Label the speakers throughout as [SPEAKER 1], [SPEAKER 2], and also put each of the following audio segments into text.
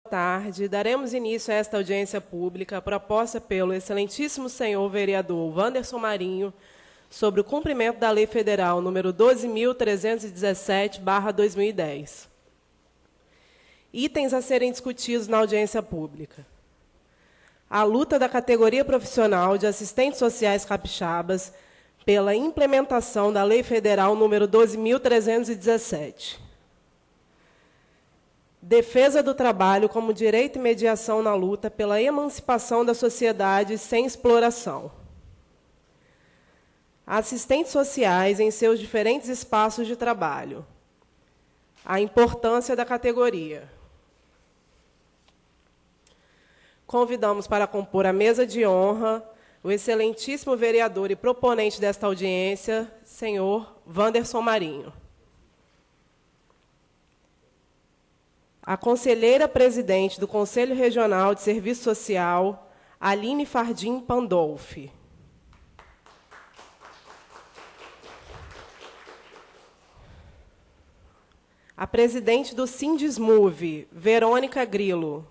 [SPEAKER 1] Tarde, daremos início a esta audiência pública proposta pelo excelentíssimo senhor vereador Wanderson Marinho sobre o cumprimento da Lei Federal número 12.317/2010. Itens a serem discutidos na audiência pública. A luta da categoria profissional de assistentes sociais capixabas pela implementação da Lei Federal número 12.317. Defesa do trabalho como direito e mediação na luta pela emancipação da sociedade sem exploração. Assistentes sociais em seus diferentes espaços de trabalho. A importância da categoria. Convidamos para compor a mesa de honra o excelentíssimo vereador e proponente desta audiência, senhor Wanderson Marinho. A conselheira-presidente do Conselho Regional de Serviço Social, Aline Fardim Pandolfi. A presidente do Sindismove, Verônica Grilo.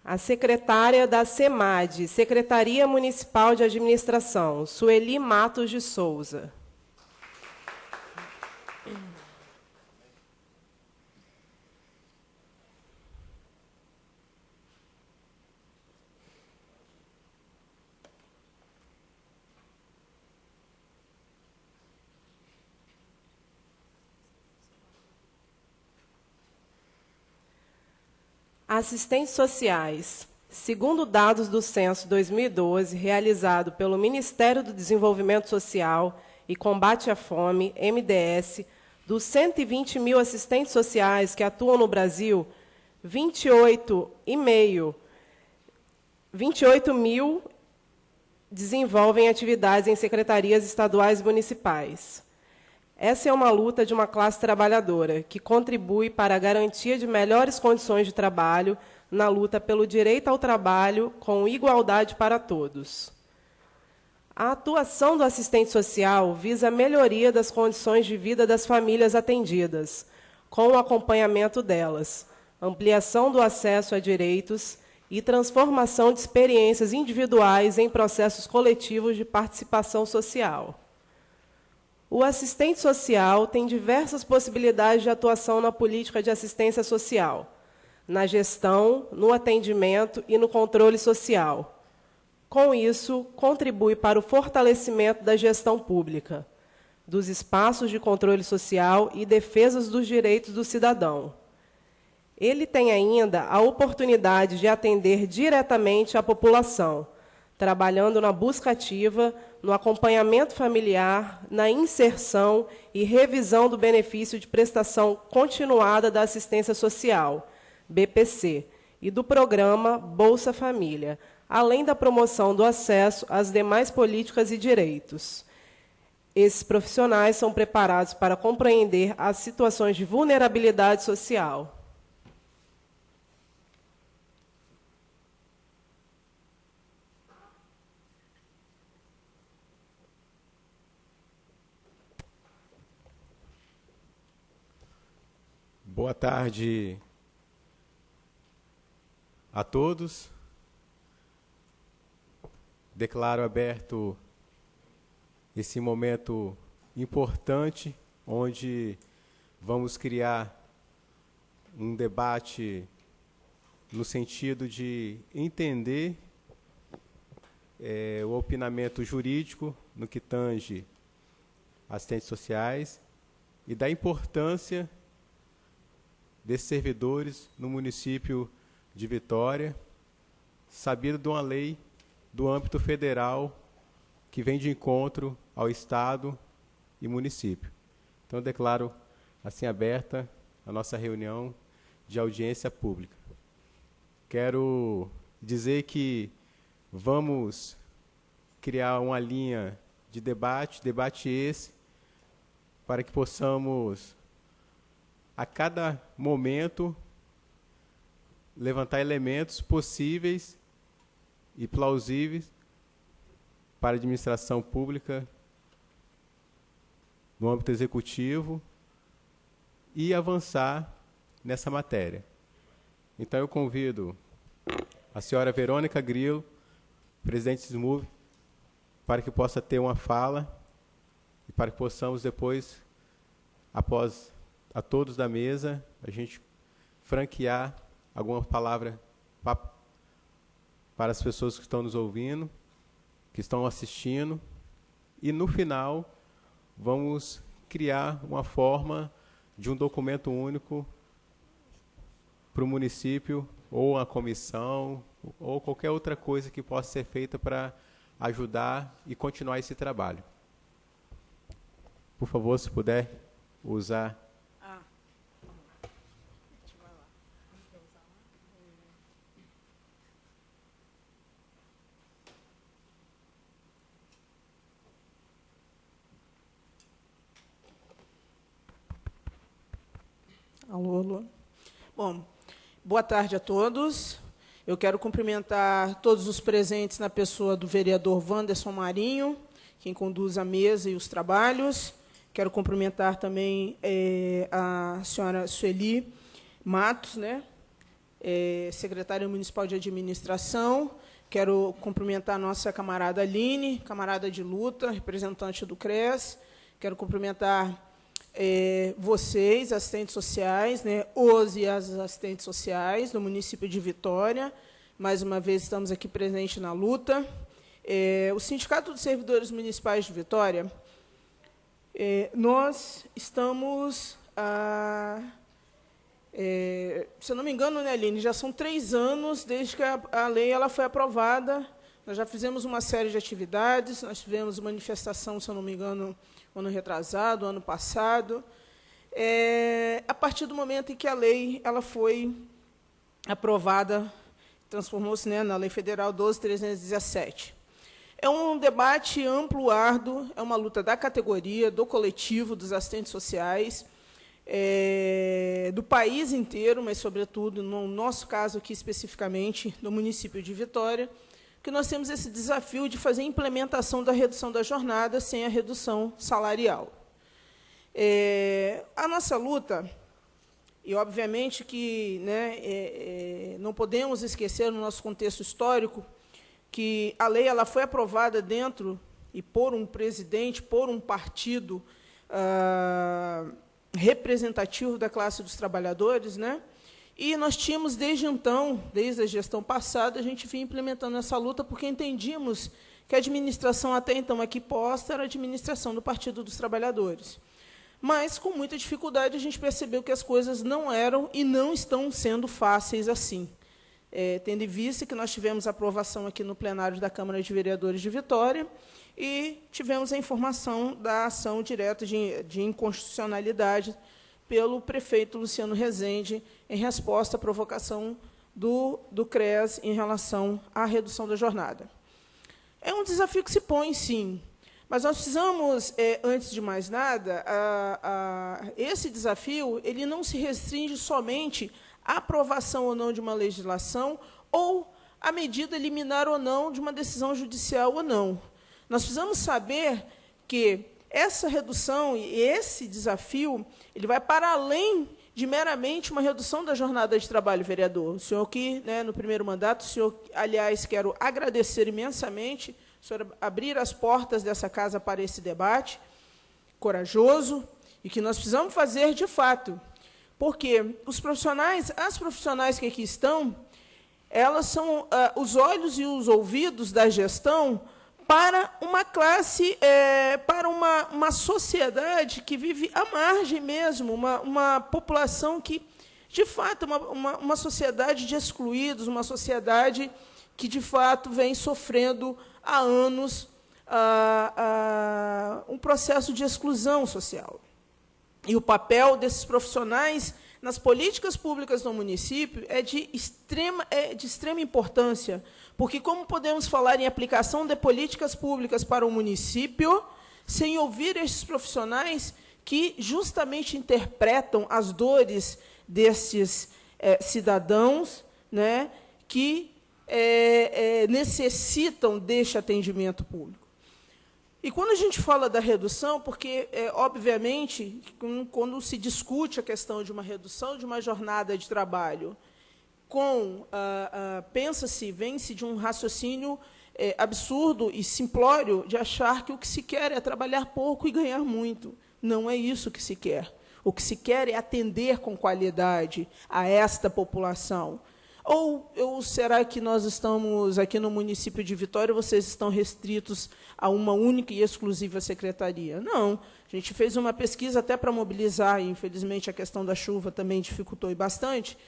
[SPEAKER 1] A secretária da SEMAD, Secretaria Municipal de Administração, Sueli Matos de Souza. Assistentes sociais. Segundo dados do Censo 2012, realizado pelo Ministério do Desenvolvimento Social e Combate à Fome, MDS, dos 120 mil assistentes sociais que atuam no Brasil, 28 mil desenvolvem atividades em secretarias estaduais e municipais. Essa é uma luta de uma classe trabalhadora que contribui para a garantia de melhores condições de trabalho na luta pelo direito ao trabalho com igualdade para todos. A atuação do assistente social visa a melhoria das condições de vida das famílias atendidas, com o acompanhamento delas, ampliação do acesso a direitos e transformação de experiências individuais em processos coletivos de participação social. O assistente social tem diversas possibilidades de atuação na política de assistência social, na gestão, no atendimento e no controle social. Com isso, contribui para o fortalecimento da gestão pública, dos espaços de controle social e defesas dos direitos do cidadão. Ele tem ainda a oportunidade de atender diretamente a população, trabalhando na busca ativa, no acompanhamento familiar, na inserção e revisão do benefício de prestação continuada da assistência social, BPC, e do programa Bolsa Família, além da promoção do acesso às demais políticas e direitos. Esses profissionais são preparados para compreender as situações de vulnerabilidade social.
[SPEAKER 2] Boa tarde a todos. Declaro aberto esse momento importante, onde vamos criar um debate no sentido de entender o opinamento jurídico no que tange assistentes sociais e da importância desses servidores no município de Vitória, sabido de uma lei do âmbito federal que vem de encontro ao Estado e município. Então, eu declaro assim aberta a nossa reunião de audiência pública. Quero dizer que vamos criar uma linha de debate esse, para que possamos a cada momento levantar elementos possíveis e plausíveis para a administração pública no âmbito executivo e avançar nessa matéria. Então, eu convido a senhora Verônica Grilo, presidente do SMUV, para que possa ter uma fala e para que possamos depois, após a todos da mesa, a gente franquear alguma palavra para as pessoas que estão nos ouvindo, que estão assistindo, e, no final, vamos criar uma forma de um documento único para o município, ou a comissão, ou qualquer outra coisa que possa ser feita para ajudar e continuar esse trabalho. Por favor, se puder usar.
[SPEAKER 3] Alô, alô. Bom, boa tarde a todos. Eu quero cumprimentar todos os presentes na pessoa do vereador Wanderson Marinho, quem conduz a mesa e os trabalhos. Quero cumprimentar também a senhora Sueli Matos, né, secretária municipal de administração. Quero cumprimentar a nossa camarada Aline, camarada de luta, representante do CRES. Quero cumprimentar vocês, assistentes sociais, né, os e as assistentes sociais do município de Vitória. Mais uma vez, estamos aqui presentes na luta. O Sindicato dos Servidores Municipais de Vitória, nós estamos, se eu não me engano, né, Aline, já são 3 anos desde que a lei ela foi aprovada. Nós já fizemos uma série de atividades, nós tivemos manifestação, se eu não me engano, ano retrasado, ano passado, a partir do momento em que a lei ela foi aprovada, transformou-se, né, na Lei Federal 12.317. É um debate amplo, árduo, é uma luta da categoria, do coletivo, dos assistentes sociais, do país inteiro, mas, sobretudo, no nosso caso aqui, especificamente, do município de Vitória, que nós temos esse desafio de fazer a implementação da redução da jornada sem a redução salarial. A nossa luta, e, obviamente, que, né, não podemos esquecer, no nosso contexto histórico, que a lei ela foi aprovada dentro e por um presidente, por um partido representativo da classe dos trabalhadores, né? E nós tínhamos, desde então, desde a gestão passada, a gente vinha implementando essa luta porque entendíamos que a administração até então aqui posta era a administração do Partido dos Trabalhadores. Mas, com muita dificuldade, a gente percebeu que as coisas não eram e não estão sendo fáceis assim. Tendo em vista que nós tivemos aprovação aqui no plenário da Câmara de Vereadores de Vitória e tivemos a informação da ação direta de inconstitucionalidade pelo prefeito Luciano Rezende, em resposta à provocação do CRES em relação à redução da jornada. É um desafio que se põe, sim, mas nós precisamos, antes de mais nada, esse desafio ele não se restringe somente à aprovação ou não de uma legislação ou à medida liminar ou não de uma decisão judicial ou não. Nós precisamos saber que essa redução e esse desafio ele vai para além de meramente uma redução da jornada de trabalho, vereador. O senhor que, né, no primeiro mandato, o senhor, aliás, quero agradecer imensamente o senhor abrir as portas dessa casa para esse debate corajoso e que nós precisamos fazer de fato, porque os profissionais, as profissionais que aqui estão, elas são os olhos e os ouvidos da gestão para uma classe, para uma sociedade que vive à margem mesmo, uma população que, de fato, uma sociedade de excluídos, uma sociedade que, de fato, vem sofrendo há anos um processo de exclusão social. E o papel desses profissionais nas políticas públicas do município é de extrema importância, porque como podemos falar em aplicação de políticas públicas para o município sem ouvir esses profissionais que justamente interpretam as dores desses cidadãos, né, que necessitam deste atendimento público. E quando a gente fala da redução, porque, obviamente, quando se discute a questão de uma redução de uma jornada de trabalho, pensa-se, vem-se de um raciocínio absurdo e simplório de achar que o que se quer é trabalhar pouco e ganhar muito. Não é isso que se quer. O que se quer é atender com qualidade a esta população. Ou será que nós estamos aqui no município de Vitória, vocês estão restritos a uma única e exclusiva secretaria? Não. A gente fez uma pesquisa até para mobilizar, e, infelizmente, a questão da chuva também dificultou bastante,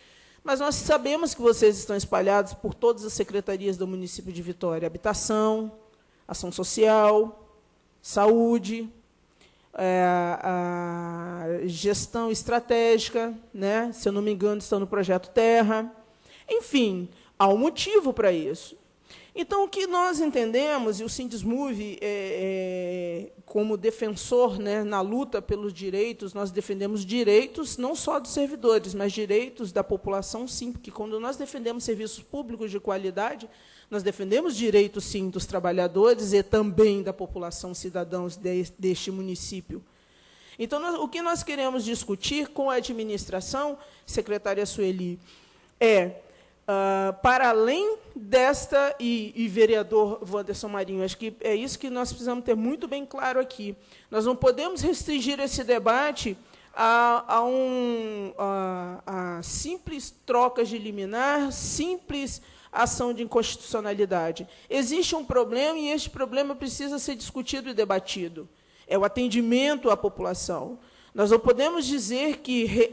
[SPEAKER 3] mas nós sabemos que vocês estão espalhados por todas as secretarias do município de Vitória: habitação, ação social, saúde, a gestão estratégica, né? Se eu não me engano, estão no projeto Terra. Enfim, há um motivo para isso. Então, o que nós entendemos, e o Sindusmove, como defensor, né, na luta pelos direitos, nós defendemos direitos não só dos servidores, mas direitos da população, sim, porque quando nós defendemos serviços públicos de qualidade, nós defendemos direitos, sim, dos trabalhadores e também da população, cidadãos deste município. Então, o que nós queremos discutir com a administração, secretária Sueli, para além desta, e vereador Wanderson Marinho, acho que é isso que nós precisamos ter muito bem claro aqui. Nós não podemos restringir esse debate a simples trocas de liminar, simples ação de inconstitucionalidade. Existe um problema, e este problema precisa ser discutido e debatido. É o atendimento à população. Nós não podemos dizer que...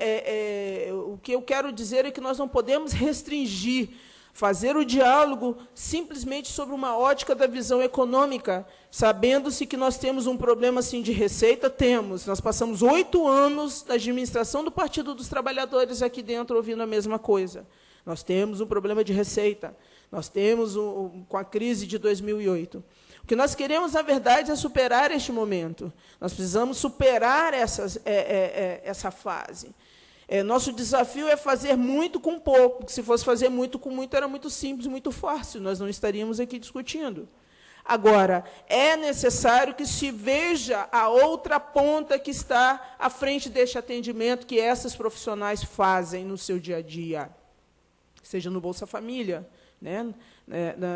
[SPEAKER 3] o que eu quero dizer é que nós não podemos restringir, fazer o diálogo simplesmente sobre uma ótica da visão econômica, sabendo-se que nós temos um problema assim, de receita. Temos. Nós passamos 8 anos da administração do Partido dos Trabalhadores aqui dentro ouvindo a mesma coisa. Nós temos um problema de receita. Nós temos, com a crise de 2008... O que nós queremos, na verdade, é superar este momento. Nós precisamos superar essa fase. Nosso desafio é fazer muito com pouco. Se fosse fazer muito com muito, era muito simples, muito fácil. Nós não estaríamos aqui discutindo. Agora, é necessário que se veja a outra ponta que está à frente deste atendimento que essas profissionais fazem no seu dia a dia, seja no Bolsa Família, né,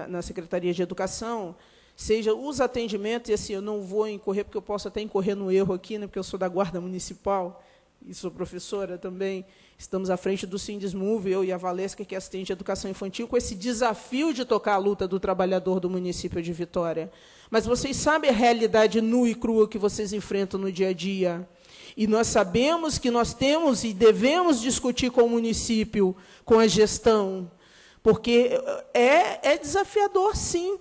[SPEAKER 3] na Secretaria de Educação, seja os atendimentos, e assim, eu não vou incorrer, porque eu posso até incorrer no erro aqui, né, porque eu sou da Guarda Municipal, e sou professora também, estamos à frente do Sindusmove, eu e a Valesca, que é assistente de educação infantil, com esse desafio de tocar a luta do trabalhador do município de Vitória. Mas vocês sabem a realidade nua e crua que vocês enfrentam no dia a dia. E nós sabemos que nós temos e devemos discutir com o município, com a gestão, porque é desafiador, sim.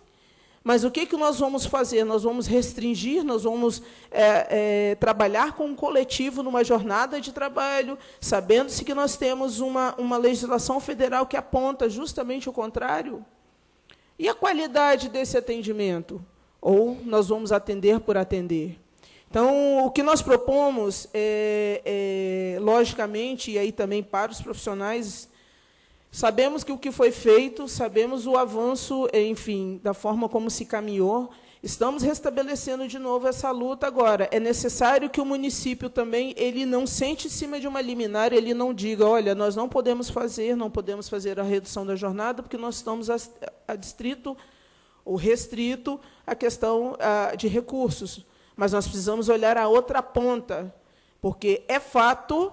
[SPEAKER 3] Mas o que nós vamos fazer? Nós vamos restringir, nós vamos trabalhar com um coletivo numa jornada de trabalho, sabendo-se que nós temos uma legislação federal que aponta justamente o contrário. E a qualidade desse atendimento? Ou nós vamos atender por atender? Então, o que nós propomos, logicamente, e aí também para os profissionais, sabemos que o que foi feito, sabemos o avanço, enfim, da forma como se caminhou. Estamos restabelecendo de novo essa luta agora. É necessário que o município também ele não sente em cima de uma liminar, ele não diga, olha, nós não podemos fazer a redução da jornada, porque nós estamos adstrito ou restrito à questão de recursos. Mas nós precisamos olhar a outra ponta, porque é fato,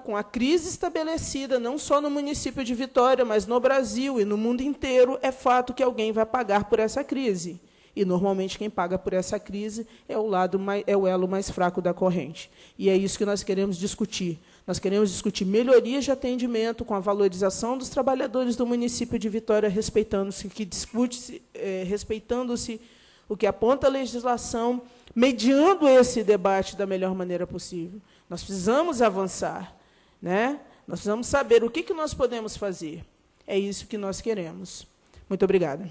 [SPEAKER 3] com a crise estabelecida, não só no município de Vitória, mas no Brasil e no mundo inteiro, é fato que alguém vai pagar por essa crise. E, normalmente, quem paga por essa crise é o elo mais fraco da corrente. E é isso que nós queremos discutir. Nós queremos discutir melhorias de atendimento com a valorização dos trabalhadores do município de Vitória, respeitando-se o que aponta a legislação, mediando esse debate da melhor maneira possível. Nós precisamos avançar, né? Nós precisamos saber o que nós podemos fazer. É isso que nós queremos. Muito obrigada.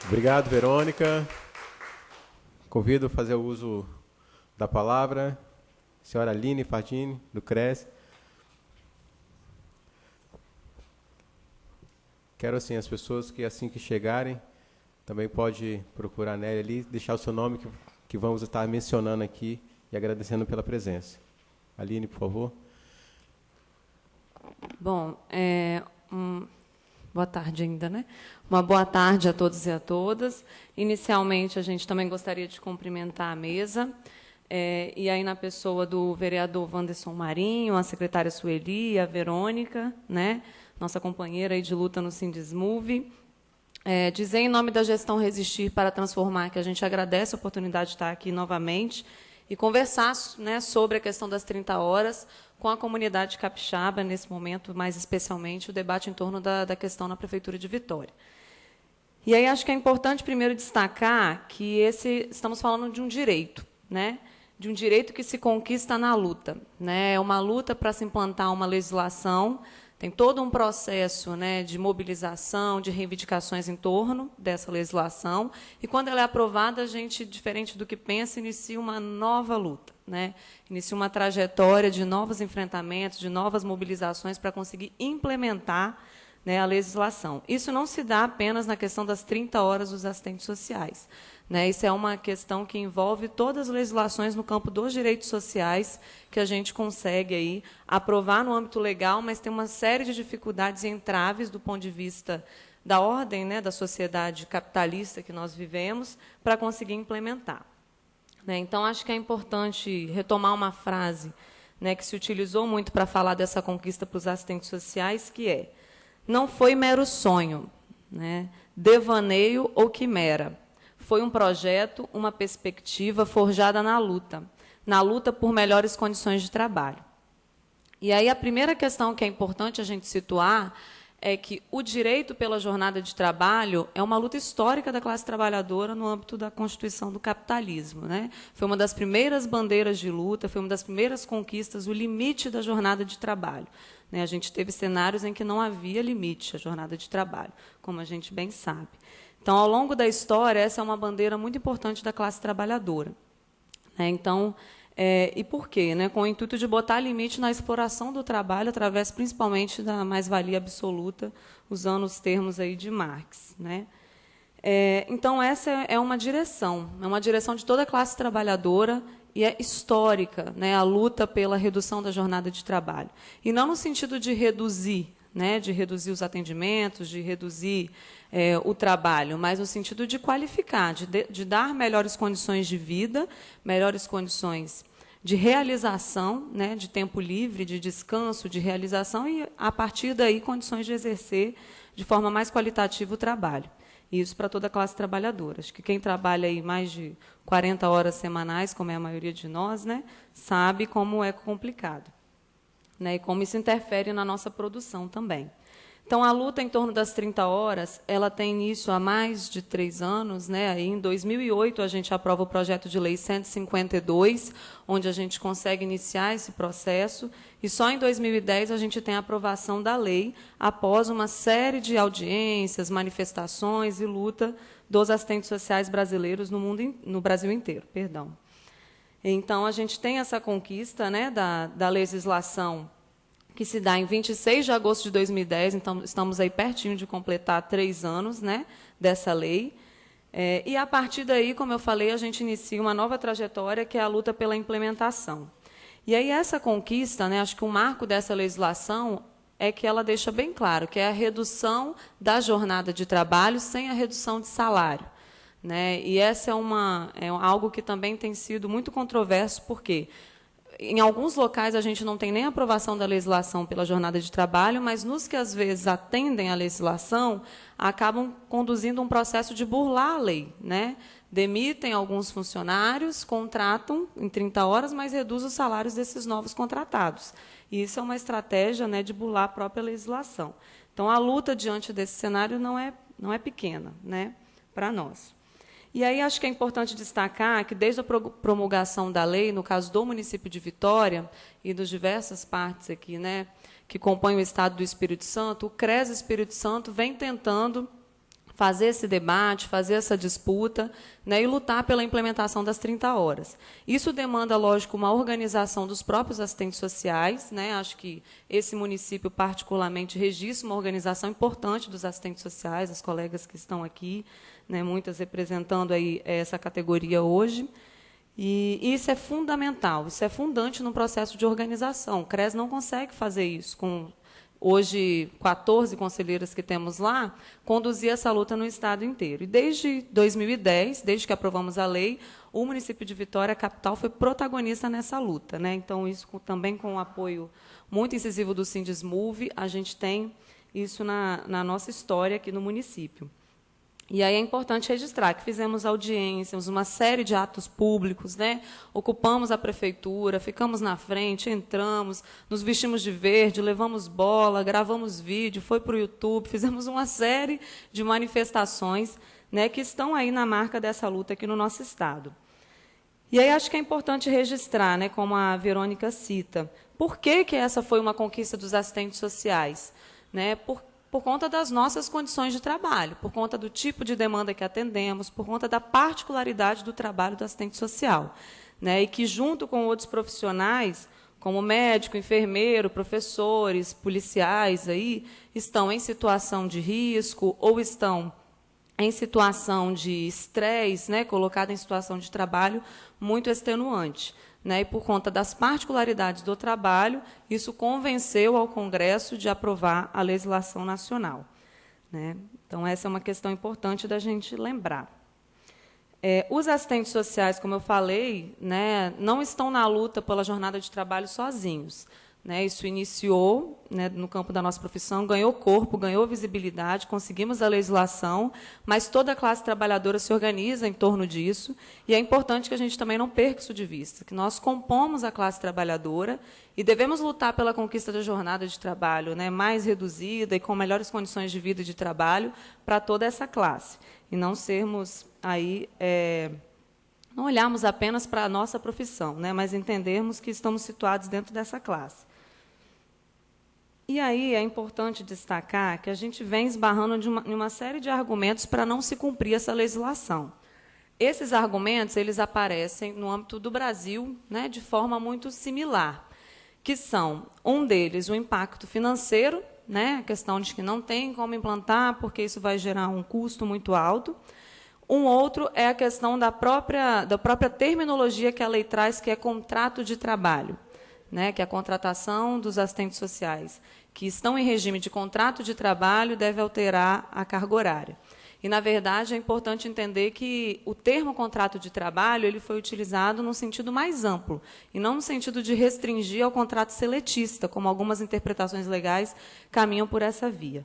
[SPEAKER 2] Obrigado, Verônica. Convido a fazer o uso da palavra a senhora Aline Fardini, do CRES. Quero, assim, as pessoas que, assim que chegarem, também pode procurar a Nélia ali, deixar o seu nome, que vamos estar mencionando aqui e agradecendo pela presença. Aline, por favor.
[SPEAKER 4] Bom, boa tarde ainda, né? Uma boa tarde a todos e a todas. Inicialmente, a gente também gostaria de cumprimentar a mesa, e aí na pessoa do vereador Wanderson Marinho, a secretária Sueli, a Verônica, né? Nossa companheira aí de luta no Sindesmove. Dizer em nome da gestão Resistir para Transformar que a gente agradece a oportunidade de estar aqui novamente e conversar, né, sobre a questão das 30 horas com a comunidade capixaba, nesse momento, mais especialmente, o debate em torno da questão na Prefeitura de Vitória. E aí acho que é importante, primeiro, destacar que estamos falando de um direito, né, de um direito que se conquista na luta. Né, é uma luta para se implantar uma legislação. Tem todo um processo, né, de mobilização, de reivindicações em torno dessa legislação, e, quando ela é aprovada, a gente, diferente do que pensa, inicia uma nova luta, né? Inicia uma trajetória de novos enfrentamentos, de novas mobilizações para conseguir implementar, né, a legislação. Isso não se dá apenas na questão das 30 horas dos assistentes sociais. Né? Isso é uma questão que envolve todas as legislações no campo dos direitos sociais que a gente consegue aí aprovar no âmbito legal, mas tem uma série de dificuldades e entraves do ponto de vista da ordem, né, da sociedade capitalista que nós vivemos, para conseguir implementar. Né? Então, acho que é importante retomar uma frase, né, que se utilizou muito para falar dessa conquista para os assistentes sociais, que é: não foi mero sonho, né, devaneio ou quimera. Foi um projeto, uma perspectiva forjada na luta por melhores condições de trabalho. E aí a primeira questão que é importante a gente situar é que o direito pela jornada de trabalho é uma luta histórica da classe trabalhadora no âmbito da constituição do capitalismo. Né? Foi uma das primeiras bandeiras de luta, foi uma das primeiras conquistas, o limite da jornada de trabalho. Né? A gente teve cenários em que não havia limite à jornada de trabalho, como a gente bem sabe. Então, ao longo da história, essa é uma bandeira muito importante da classe trabalhadora. Então, e por quê? Né? Com o intuito de botar limite na exploração do trabalho, através, principalmente, da mais-valia absoluta, usando os termos aí de Marx. Né? Então, essa é uma direção de toda a classe trabalhadora, e é histórica, né, a luta pela redução da jornada de trabalho. E não no sentido de reduzir, né, de reduzir os atendimentos, de reduzir o trabalho, mas no sentido de qualificar, de dar melhores condições de vida, melhores condições de realização, né, de tempo livre, de descanso, de realização, e, a partir daí, condições de exercer de forma mais qualitativa o trabalho. E isso para toda a classe trabalhadora. Acho que quem trabalha aí mais de 40 horas semanais, como é a maioria de nós, né, sabe como é complicado. Né, e como isso interfere na nossa produção também. Então, a luta em torno das 30 horas, ela tem início há mais de 3 anos. Né? Aí, em 2008, a gente aprova o projeto de lei 152, onde a gente consegue iniciar esse processo, e só em 2010 a gente tem a aprovação da lei, após uma série de audiências, manifestações e luta dos assistentes sociais brasileiros no Brasil inteiro. Perdão. Então, a gente tem essa conquista, né, da legislação, que se dá em 26 de agosto de 2010, então estamos aí pertinho de completar 3 anos, né, dessa lei. E, a partir daí, como eu falei, a gente inicia uma nova trajetória, que é a luta pela implementação. E aí essa conquista, né, acho que o marco dessa legislação é que ela deixa bem claro que é a redução da jornada de trabalho sem a redução de salário. Né? E essa é algo que também tem sido muito controverso, porque em alguns locais a gente não tem nem aprovação da legislação pela jornada de trabalho, mas nos que às vezes atendem à legislação, acabam conduzindo um processo de burlar a lei. Né? Demitem alguns funcionários, contratam em 30 horas, mas reduzem os salários desses novos contratados. E isso é uma estratégia, né, de burlar a própria legislação. Então, a luta diante desse cenário não é pequena, né, para nós. E aí acho que é importante destacar que, desde a promulgação da lei, no caso do município de Vitória e das diversas partes aqui, né, que compõem o Estado do Espírito Santo, o CRES Espírito Santo vem tentando fazer esse debate, fazer essa disputa, né, e lutar pela implementação das 30 horas. Isso demanda, lógico, uma organização dos próprios assistentes sociais. Né, acho que esse município, particularmente, registra uma organização importante dos assistentes sociais, as colegas que estão aqui, né, muitas representando aí essa categoria hoje. E isso é fundamental, isso é fundante no processo de organização. O CRES não consegue fazer isso com, hoje, 14 conselheiras que temos lá, conduzir essa luta no Estado inteiro. E desde 2010, desde que aprovamos a lei, o município de Vitória, a capital, foi protagonista nessa luta, né? Então, isso também com o apoio muito incisivo do Sindismove, a gente tem isso na nossa história aqui no município. E aí é importante registrar que fizemos audiências, uma série de atos públicos, né? Ocupamos a prefeitura, ficamos na frente, entramos, nos vestimos de verde, levamos bola, gravamos vídeo, foi para o YouTube, fizemos uma série de manifestações, né, que estão aí na marca dessa luta aqui no nosso Estado. E aí acho que é importante registrar, né, como a Verônica cita, por que essa foi uma conquista dos assistentes sociais? Né? Por conta das nossas condições de trabalho, por conta do tipo de demanda que atendemos, por conta da particularidade do trabalho do assistente social, né? E que, junto com outros profissionais, como médico, enfermeiro, professores, policiais, aí, estão em situação de risco ou estão em situação de estresse, né? Colocado em situação de trabalho muito extenuante. Né, e, por conta das particularidades do trabalho, isso convenceu ao Congresso de aprovar a legislação nacional. Né? Então, essa é uma questão importante da gente lembrar. Os assistentes sociais, como eu falei, né, não estão na luta pela jornada de trabalho sozinhos. Né? Isso iniciou, né, no campo da nossa profissão, ganhou corpo, ganhou visibilidade, conseguimos a legislação, mas toda a classe trabalhadora se organiza em torno disso, e é importante que a gente também não perca isso de vista, que nós compomos a classe trabalhadora e devemos lutar pela conquista da jornada de trabalho, né, mais reduzida e com melhores condições de vida e de trabalho para toda essa classe, e não sermos aí... não olharmos apenas para a nossa profissão, né, mas entendermos que estamos situados dentro dessa classe. E aí é importante destacar que a gente vem esbarrando em uma série de argumentos para não se cumprir essa legislação. Esses argumentos eles aparecem no âmbito do Brasil, né, de forma muito similar, que são, um deles, o impacto financeiro, né, a questão de que não tem como implantar, porque isso vai gerar um custo muito alto. Um outro é a questão da própria terminologia que a lei traz, que é contrato de trabalho, né, que é a contratação dos assistentes sociais, que estão em regime de contrato de trabalho, deve alterar a carga horária. E, na verdade, é importante entender que o termo contrato de trabalho ele foi utilizado no sentido mais amplo, e não no sentido de restringir ao contrato seletista, como algumas interpretações legais caminham por essa via.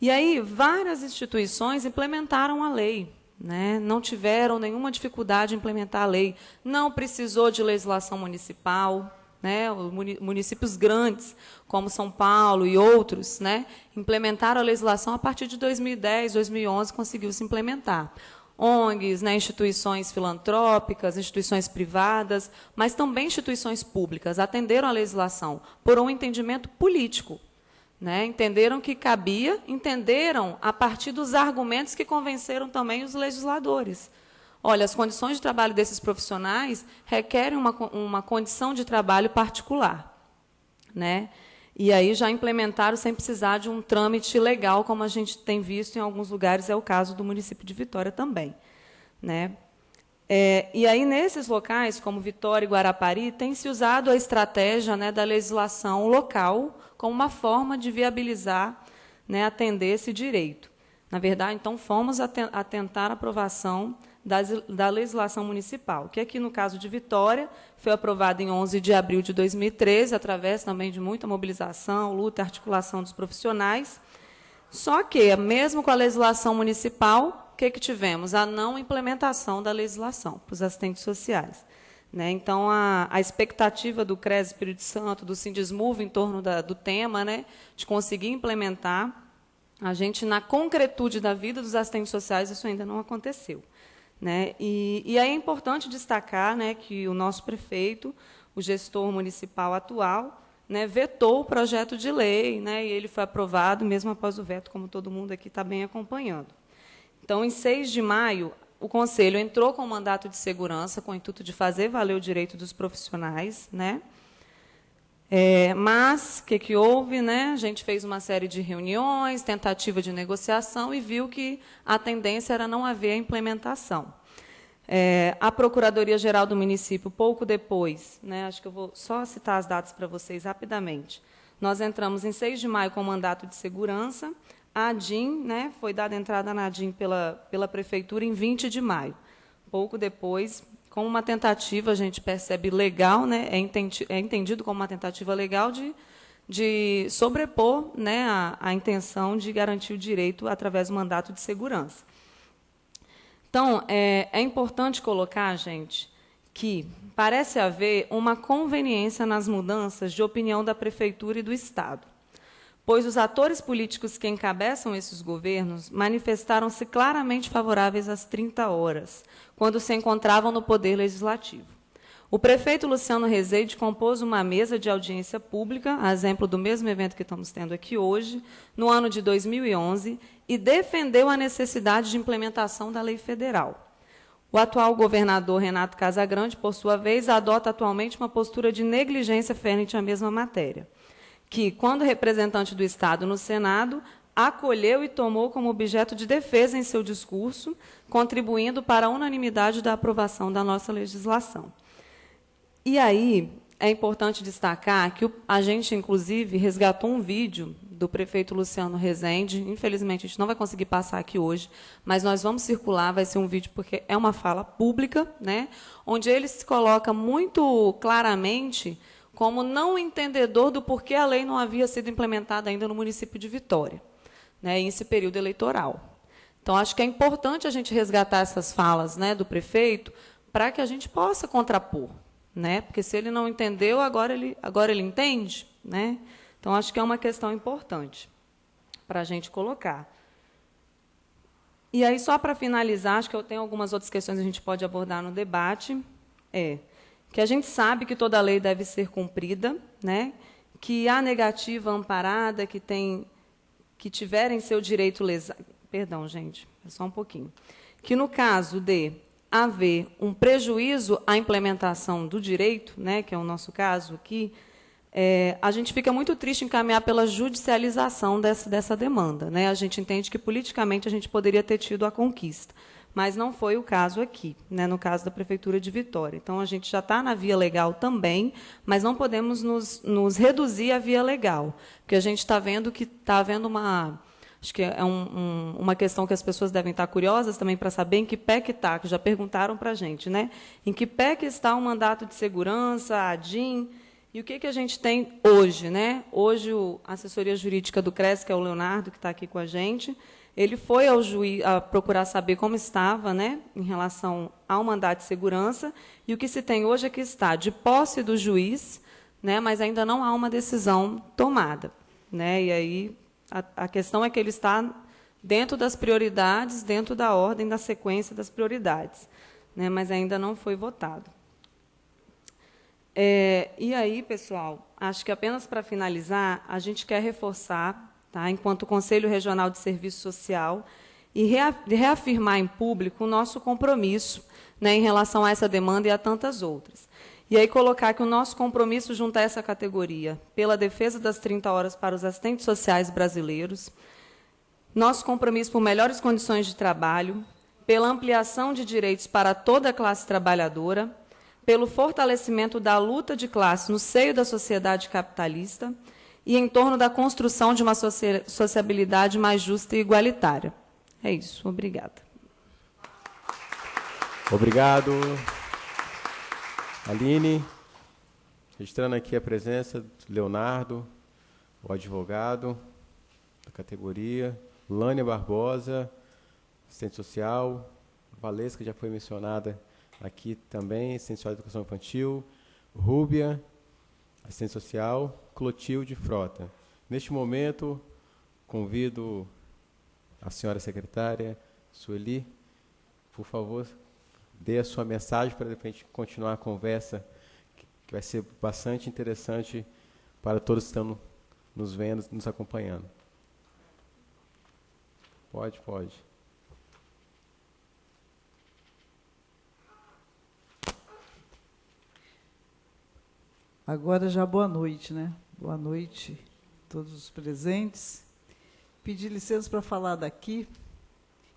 [SPEAKER 4] E aí, várias instituições implementaram a lei, né? Não tiveram nenhuma dificuldade em implementar a lei, não precisou de legislação municipal, né? Os municípios grandes, como São Paulo e outros, né, implementaram a legislação a partir de 2010, 2011, conseguiu se implementar. ONGs, né, instituições filantrópicas, instituições privadas, mas também instituições públicas atenderam a legislação por um entendimento político. Né, entenderam que cabia, entenderam a partir dos argumentos que convenceram também os legisladores. Olha, as condições de trabalho desses profissionais requerem uma condição de trabalho particular. Né? E aí já implementaram sem precisar de um trâmite legal, como a gente tem visto em alguns lugares, é o caso do município de Vitória também. Né? E aí, nesses locais, como Vitória e Guarapari, tem se usado a estratégia, né, da legislação local como uma forma de viabilizar, né, atender esse direito. Na verdade, então, fomos a tentar a aprovação da legislação municipal, que aqui, no caso de Vitória, foi aprovada em 11 de abril de 2013, através também de muita mobilização, luta e articulação dos profissionais. Só que, mesmo com a legislação municipal, o que tivemos? A não implementação da legislação para os assistentes sociais. Né? Então, a expectativa do CRES Espírito Santo, do Sindismove, em torno do tema, né, de conseguir implementar, a gente, na concretude da vida dos assistentes sociais, isso ainda não aconteceu. Né? E aí é importante destacar, né, que o nosso prefeito, o gestor municipal atual, né, vetou o projeto de lei, né, e ele foi aprovado mesmo após o veto, como todo mundo aqui está bem acompanhando. Então, em 6 de maio, o Conselho entrou com um mandato de segurança, com o intuito de fazer valer o direito dos profissionais, né, Mas, o que houve? Né? A gente fez uma série de reuniões, tentativa de negociação, e viu que a tendência era não haver a implementação. A Procuradoria-Geral do município, pouco depois, né, acho que eu vou só citar as datas para vocês rapidamente, nós entramos em 6 de maio com mandato de segurança, a ADIM, né, foi dada entrada na ADIM pela Prefeitura em 20 de maio. Pouco depois, como uma tentativa, a gente percebe legal, né, é entendido como uma tentativa legal de sobrepor, né, a intenção de garantir o direito através do mandato de segurança. Então, é importante colocar, gente, que parece haver uma conveniência nas mudanças de opinião da Prefeitura e do Estado, pois os atores políticos que encabeçam esses governos manifestaram-se claramente favoráveis às 30 horas, quando se encontravam no Poder Legislativo. O prefeito Luciano Rezende compôs uma mesa de audiência pública, a exemplo do mesmo evento que estamos tendo aqui hoje, no ano de 2011, e defendeu a necessidade de implementação da lei federal. O atual governador Renato Casagrande, por sua vez, adota atualmente uma postura de negligência frente à mesma matéria, que, quando representante do Estado no Senado, acolheu e tomou como objeto de defesa em seu discurso, contribuindo para a unanimidade da aprovação da nossa legislação. E aí, é importante destacar que a gente, inclusive, resgatou um vídeo do prefeito Luciano Rezende. Infelizmente, a gente não vai conseguir passar aqui hoje, mas nós vamos circular, vai ser um vídeo, porque é uma fala pública, né, onde ele se coloca muito claramente como não entendedor do porquê a lei não havia sido implementada ainda no município de Vitória, né, nesse período eleitoral. Então, acho que é importante a gente resgatar essas falas, né, do prefeito, para que a gente possa contrapor. Né? Porque se ele não entendeu, agora ele entende. Né? Então, acho que é uma questão importante para a gente colocar. E aí, só para finalizar, acho que eu tenho algumas outras questões que a gente pode abordar no debate, que a gente sabe que toda lei deve ser cumprida, né? Que a negativa amparada, que tiverem seu direito lesado... Perdão, gente, é só um pouquinho. Que, no caso de haver um prejuízo à implementação do direito, né, que é o nosso caso aqui, a gente fica muito triste em caminhar pela judicialização dessa demanda. Né? A gente entende que, politicamente, a gente poderia ter tido a conquista, mas não foi o caso aqui, né, no caso da Prefeitura de Vitória. Então, a gente já está na via legal também, mas não podemos nos reduzir à via legal, porque a gente está vendo que está havendo uma... Acho que é uma questão que as pessoas devem estar curiosas também para saber em que pé que está, que já perguntaram para a gente, né? Em que pé que está o mandato de segurança, a ADIM, e o que a gente tem hoje, né? Hoje, a assessoria jurídica do CRES, que é o Leonardo, que está aqui com a gente, ele foi ao juiz a procurar saber como estava, né, em relação ao mandato de segurança, e o que se tem hoje é que está de posse do juiz, né, mas ainda não há uma decisão tomada. Né? E aí... A questão é que ele está dentro das prioridades, dentro da ordem, da sequência das prioridades, né, mas ainda não foi votado. E aí, pessoal, acho que apenas para finalizar, a gente quer reforçar, tá, enquanto Conselho Regional de Serviço Social, e reafirmar em público o nosso compromisso, né, em relação a essa demanda e a tantas outras. E aí colocar que o nosso compromisso junto a essa categoria, pela defesa das 30 horas para os assistentes sociais brasileiros, nosso compromisso por melhores condições de trabalho, pela ampliação de direitos para toda a classe trabalhadora, pelo fortalecimento da luta de classe no seio da sociedade capitalista e em torno da construção de uma sociabilidade mais justa e igualitária. É isso. Obrigada.
[SPEAKER 2] Obrigado. Aline, registrando aqui a presença do Leonardo, o advogado da categoria, Lânia Barbosa, assistente social, Valesca, já foi mencionada aqui também, assistente social de educação infantil, Rúbia, assistente social, Clotilde Frota. Neste momento, convido a senhora secretária, Sueli, por favor, dê a sua mensagem para, de repente, continuar a conversa, que vai ser bastante interessante para todos que estão nos vendo, nos acompanhando. Pode.
[SPEAKER 5] Agora já boa noite, né? Boa noite a todos os presentes. Pedi licença para falar daqui,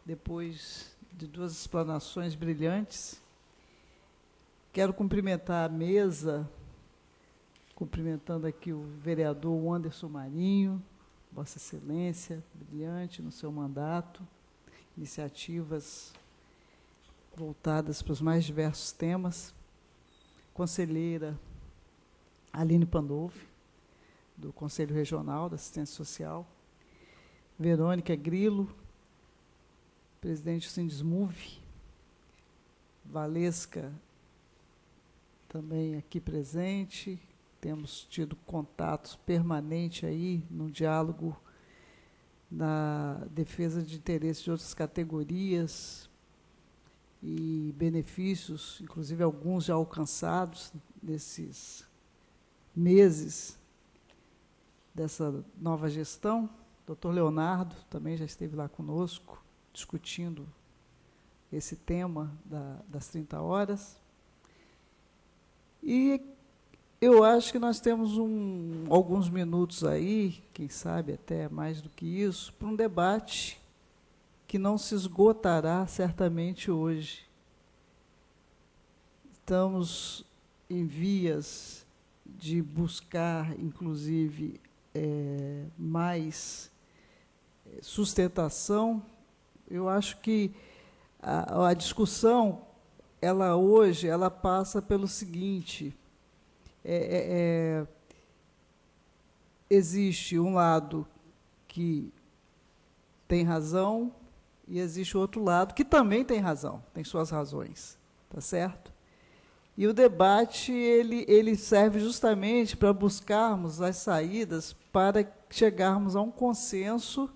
[SPEAKER 5] depois de 2 explanações brilhantes. Quero cumprimentar a mesa, cumprimentando aqui o vereador Wanderson Marinho, Vossa Excelência, brilhante no seu mandato, iniciativas voltadas para os mais diversos temas. Conselheira Aline Pandolfi, do Conselho Regional da Assistência Social, Verônica Grilo, presidente do Sindesmuve, Valesca, também aqui presente. Temos tido contatos permanentes aí no diálogo na defesa de interesses de outras categorias e benefícios, inclusive alguns já alcançados nesses meses dessa nova gestão. Dr. Leonardo também já esteve lá conosco, discutindo esse tema das 30 horas. E eu acho que nós temos alguns minutos aí, quem sabe até mais do que isso, para um debate que não se esgotará certamente hoje. Estamos em vias de buscar, inclusive, mais sustentação. Eu acho que a discussão, hoje, ela passa pelo seguinte: existe um lado que tem razão e existe outro lado que também tem razão, tem suas razões, tá certo? E o debate ele serve justamente para buscarmos as saídas para chegarmos a um consenso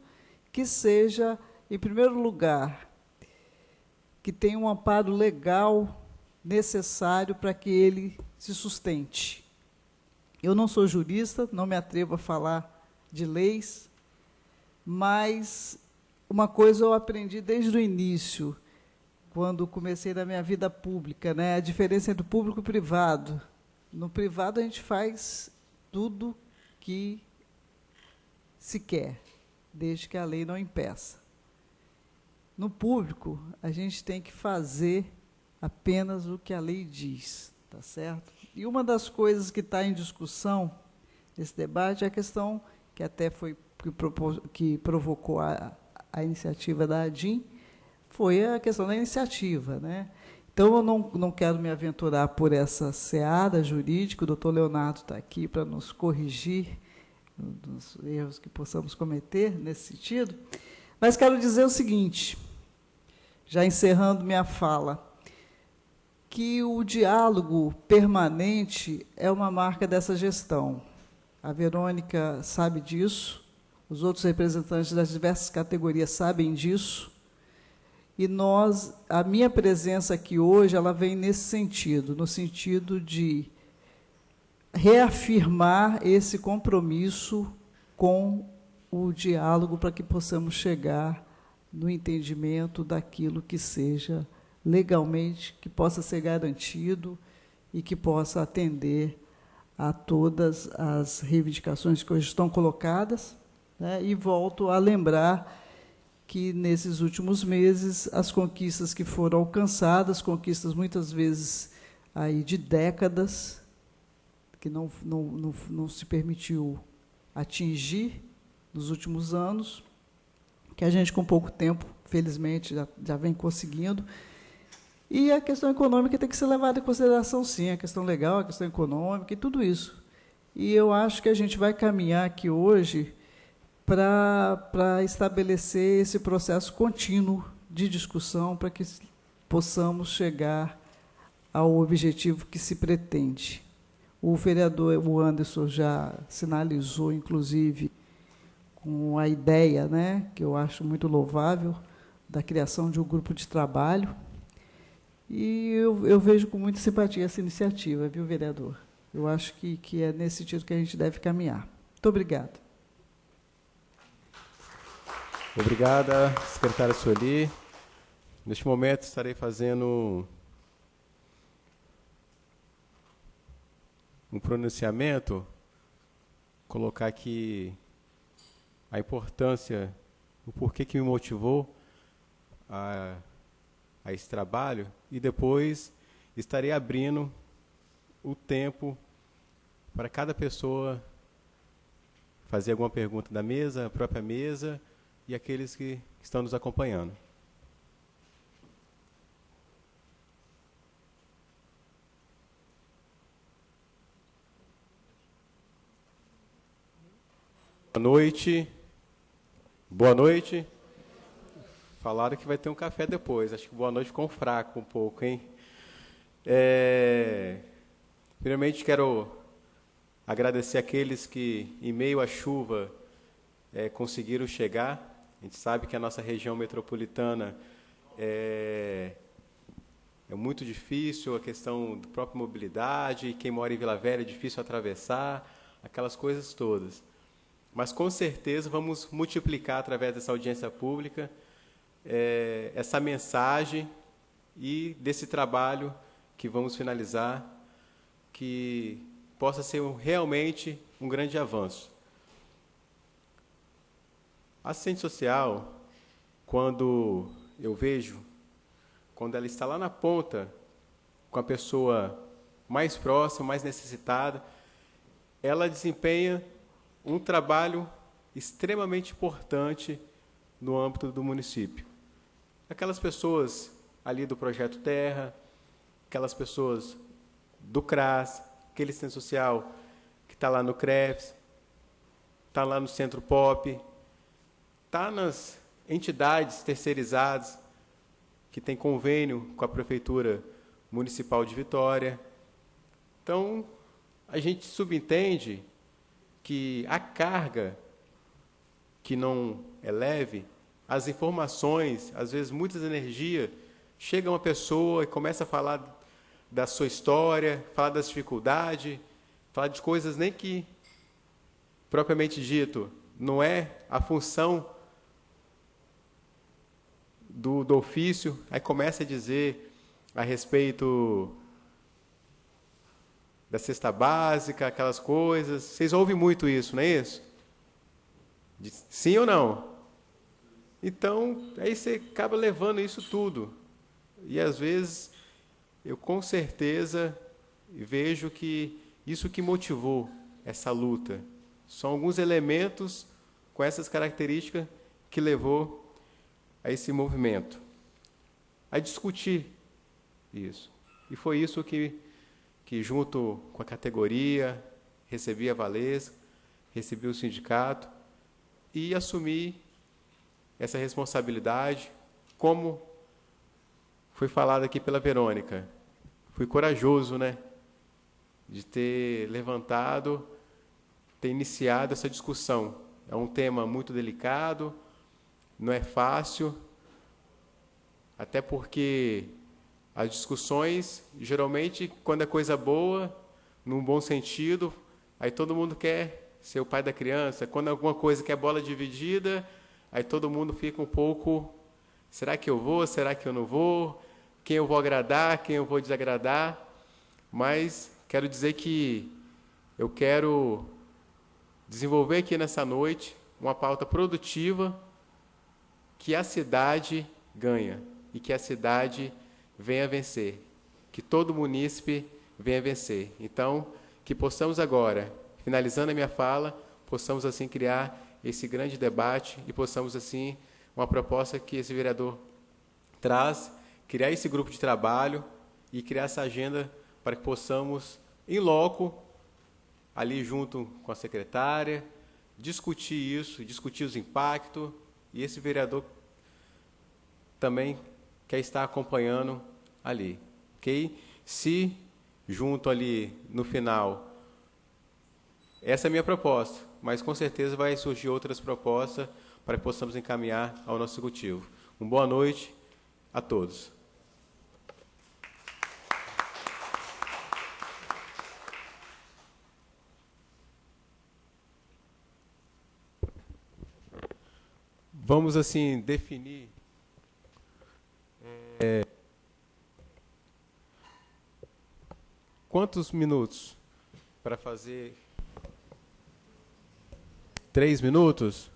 [SPEAKER 5] que seja, em primeiro lugar, que tenha um amparo legal necessário para que ele se sustente. Eu não sou jurista, não me atrevo a falar de leis, mas uma coisa eu aprendi desde o início, quando comecei na minha vida pública, né? A diferença entre o público e o privado. No privado, a gente faz tudo que se quer, desde que a lei não impeça. No público, a gente tem que fazer apenas o que a lei diz, tá certo? E uma das coisas que está em discussão nesse debate é a questão que até foi que provocou a iniciativa da ADIM, foi a questão da iniciativa, né? Então, eu não quero me aventurar por essa seara jurídica. O doutor Leonardo está aqui para nos corrigir dos erros que possamos cometer nesse sentido, mas quero dizer o seguinte, já encerrando minha fala, que o diálogo permanente é uma marca dessa gestão. A Verônica sabe disso, os outros representantes das diversas categorias sabem disso, e a minha presença aqui hoje, ela vem nesse sentido, no sentido de reafirmar esse compromisso com o diálogo para que possamos chegar no entendimento daquilo que seja legalmente, que possa ser garantido e que possa atender a todas as reivindicações que hoje estão colocadas, né? E volto a lembrar que, nesses últimos meses, as conquistas que foram alcançadas, conquistas muitas vezes aí de décadas, que não se permitiu atingir nos últimos anos, que a gente, com pouco tempo, felizmente, já vem conseguindo. E a questão econômica tem que ser levada em consideração, sim, a questão legal, a questão econômica e tudo isso. E eu acho que a gente vai caminhar aqui hoje para estabelecer esse processo contínuo de discussão para que possamos chegar ao objetivo que se pretende. O vereador Wanderson já sinalizou, inclusive, com a ideia, né, que eu acho muito louvável, da criação de um grupo de trabalho. E eu vejo com muita simpatia essa iniciativa, viu, vereador? Eu acho que é nesse sentido que a gente deve caminhar. Muito obrigada.
[SPEAKER 2] Obrigada, secretária Sueli. Neste momento, estarei fazendo um pronunciamento, colocar aqui a importância, o porquê que me motivou a esse trabalho, e depois estarei abrindo o tempo para cada pessoa fazer alguma pergunta da mesa, a própria mesa, e aqueles que estão nos acompanhando. Boa noite. Boa noite. Falaram que vai ter um café depois. Acho que boa noite ficou fraco um pouco, hein? Primeiramente, quero agradecer aqueles que, em meio à chuva, conseguiram chegar. A gente sabe que a nossa região metropolitana é muito difícil, a questão da própria mobilidade, quem mora em Vila Velha é difícil atravessar, aquelas coisas todas. Mas, com certeza, vamos multiplicar, através dessa audiência pública, essa mensagem e desse trabalho que vamos finalizar, que possa ser realmente um grande avanço. A assistente social, quando eu vejo, quando ela está lá na ponta, com a pessoa mais próxima, mais necessitada, ela desempenha um trabalho extremamente importante no âmbito do município. Aquelas pessoas ali do Projeto Terra, aquelas pessoas do CRAS, aquele assistente social que está lá no CREFS, está lá no Centro Pop, está nas entidades terceirizadas que têm convênio com a Prefeitura Municipal de Vitória. Então, a gente subentende que a carga que não é leve, as informações, às vezes muitas energias, chega uma pessoa e começa a falar da sua história, falar das dificuldades, falar de coisas nem que, propriamente dito, não é a função do ofício, aí começa a dizer a respeito da cesta básica, aquelas coisas. Vocês ouvem muito isso, não é isso? Sim ou não? Então, aí você acaba levando isso tudo. E, às vezes, eu com certeza vejo que isso que motivou essa luta são alguns elementos com essas características que levou a esse movimento, a discutir isso. E foi isso que junto com a categoria, recebi a Valesca, recebi o sindicato e assumi essa responsabilidade, como foi falado aqui pela Verônica. Fui corajoso, né, de ter levantado, ter iniciado essa discussão. É um tema muito delicado, não é fácil, até porque as discussões, geralmente, quando é coisa boa, num bom sentido, aí todo mundo quer ser o pai da criança. Quando é alguma coisa que é bola dividida, aí todo mundo fica um pouco, será que eu vou, será que eu não vou? Quem eu vou agradar, quem eu vou desagradar? Mas quero dizer que eu quero desenvolver aqui nessa noite uma pauta produtiva que a cidade ganha e que a cidade venha vencer, que todo munícipe venha vencer. Então, que possamos agora, finalizando a minha fala, possamos assim criar esse grande debate e possamos assim, uma proposta que esse vereador traz, criar esse grupo de trabalho e criar essa agenda para que possamos, em loco, ali junto com a secretária, discutir isso, discutir os impactos, e esse vereador também quer estar acompanhando ali, ok? Se, junto ali, no final, essa é a minha proposta, mas com certeza vai surgir outras propostas para que possamos encaminhar ao nosso executivo. Uma boa noite a todos. Vamos, assim, definir quantos minutos para fazer 3 minutos?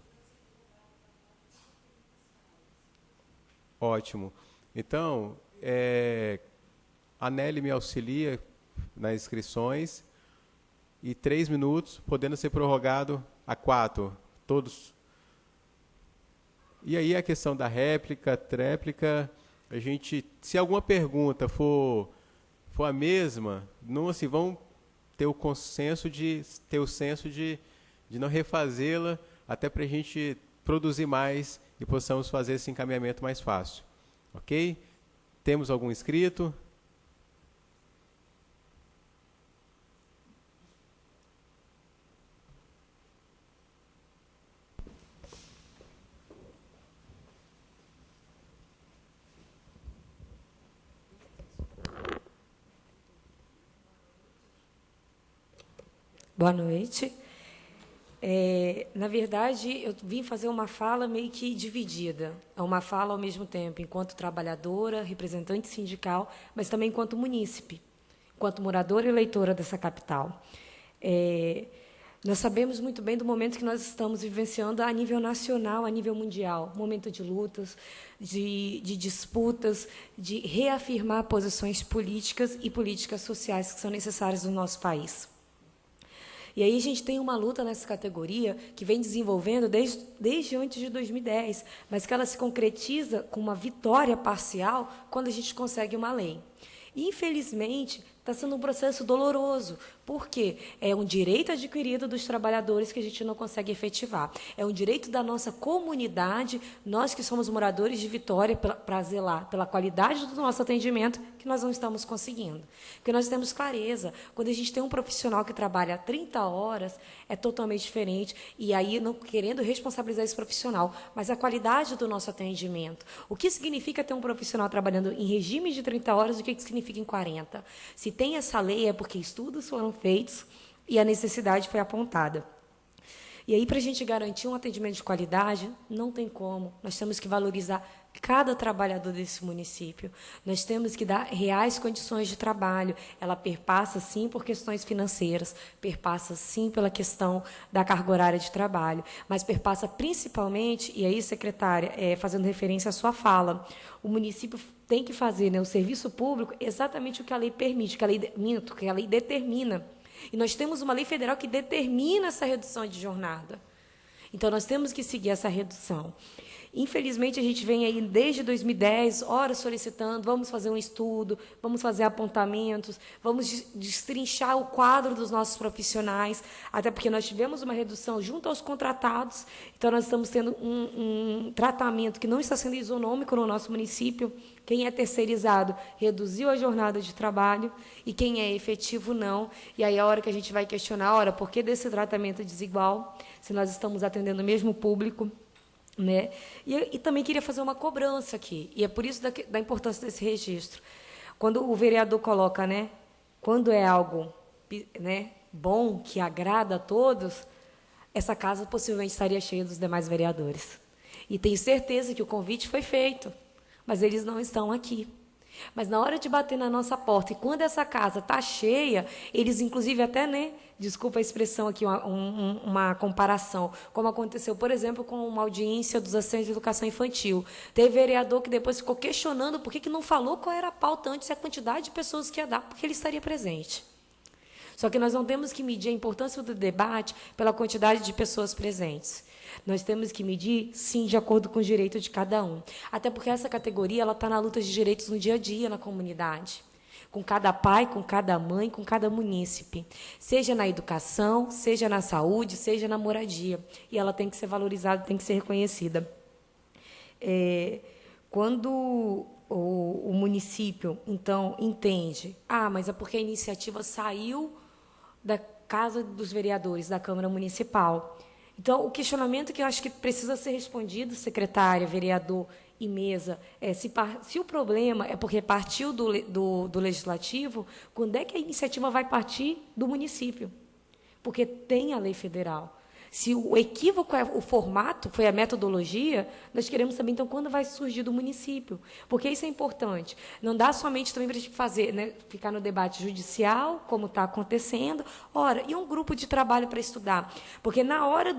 [SPEAKER 2] Ótimo. Então, a Nelly me auxilia nas inscrições e 3 minutos, podendo ser prorrogado a 4, todos. E aí a questão da réplica, tréplica, a gente, se alguma pergunta for a mesma, não assim, vão ter o consenso de ter o senso de não refazê-la, até para a gente produzir mais e possamos fazer esse encaminhamento mais fácil. Ok? Temos algum inscrito?
[SPEAKER 6] Boa noite. Na verdade, eu vim fazer uma fala meio que dividida. É uma fala ao mesmo tempo, enquanto trabalhadora, representante sindical, mas também enquanto munícipe, enquanto moradora e eleitora dessa capital. Nós sabemos muito bem do momento que nós estamos vivenciando a nível nacional, a nível mundial. Momento de lutas, de disputas, de reafirmar posições políticas e políticas sociais que são necessárias no nosso país. E aí a gente tem uma luta nessa categoria que vem desenvolvendo desde antes de 2010, mas que ela se concretiza com uma vitória parcial quando a gente consegue uma lei. Infelizmente, está sendo um processo doloroso, porque é um direito adquirido dos trabalhadores que a gente não consegue efetivar. É um direito da nossa comunidade, nós que somos moradores de Vitória, para zelar pela qualidade do nosso atendimento, que nós não estamos conseguindo. Porque nós temos clareza, quando a gente tem um profissional que trabalha 30 horas, é totalmente diferente, e aí não querendo responsabilizar esse profissional, mas a qualidade do nosso atendimento. O que significa ter um profissional trabalhando em regime de 30 horas, o que significa em 40? Se tem essa lei, é porque estudos foram feitos e a necessidade foi apontada. E aí, para a gente garantir um atendimento de qualidade, não tem como. Nós temos que valorizar cada trabalhador desse município. Nós temos que dar reais condições de trabalho. Ela perpassa, sim, por questões financeiras, perpassa, sim, pela questão da carga horária de trabalho, mas perpassa principalmente, e aí, secretária, fazendo referência à sua fala, o município tem que fazer, né, o serviço público exatamente o que a lei permite, que a lei determina. E nós temos uma lei federal que determina essa redução de jornada. Então, nós temos que seguir essa redução. Infelizmente, a gente vem aí desde 2010, horas solicitando, vamos fazer um estudo, vamos fazer apontamentos, vamos destrinchar o quadro dos nossos profissionais, até porque nós tivemos uma redução junto aos contratados, então nós estamos tendo um tratamento que não está sendo isonômico no nosso município. Quem é terceirizado reduziu a jornada de trabalho e quem é efetivo não. E aí a hora que a gente vai questionar, por que desse tratamento desigual, se nós estamos atendendo o mesmo público, né? E também queria fazer uma cobrança aqui, e é por isso da importância desse registro. Quando o vereador coloca, né, quando é algo, né, bom, que agrada a todos, essa casa possivelmente estaria cheia dos demais vereadores. E tenho certeza que o convite foi feito, mas eles não estão aqui. Mas na hora de bater na nossa porta, e quando essa casa está cheia, eles, inclusive, até, né, desculpa a expressão aqui, uma comparação, como aconteceu, por exemplo, com uma audiência dos assistentes de educação infantil. Teve vereador que depois ficou questionando por que não falou qual era a pauta antes e a quantidade de pessoas que ia dar, porque ele estaria presente. Só que nós não temos que medir a importância do debate pela quantidade de pessoas presentes. Nós temos que medir, sim, de acordo com o direito de cada um. Até porque essa categoria está na luta de direitos no dia a dia, na comunidade. Com cada pai, com cada mãe, com cada munícipe. Seja na educação, seja na saúde, seja na moradia. E ela tem que ser valorizada, tem que ser reconhecida. Quando o município, então, entende, mas é porque a iniciativa saiu da Casa dos Vereadores, da Câmara Municipal. Então, o questionamento que eu acho que precisa ser respondido, secretária, vereador e mesa, se o problema é porque partiu do Legislativo, quando é que a iniciativa vai partir do município? Porque tem a lei federal. Se o equívoco é o formato, foi a metodologia, nós queremos saber, então, quando vai surgir do município. Porque isso é importante. Não dá somente também para a gente fazer, né, ficar no debate judicial, como está acontecendo. Ora, e um grupo de trabalho para estudar? Porque na hora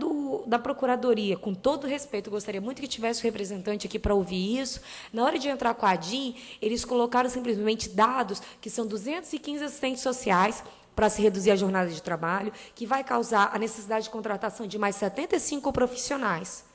[SPEAKER 6] da procuradoria, com todo respeito, eu gostaria muito que tivesse um representante aqui para ouvir isso, na hora de entrar com a ADIM, eles colocaram simplesmente dados que são 215 assistentes sociais, para se reduzir a jornada de trabalho, que vai causar a necessidade de contratação de mais 75 profissionais.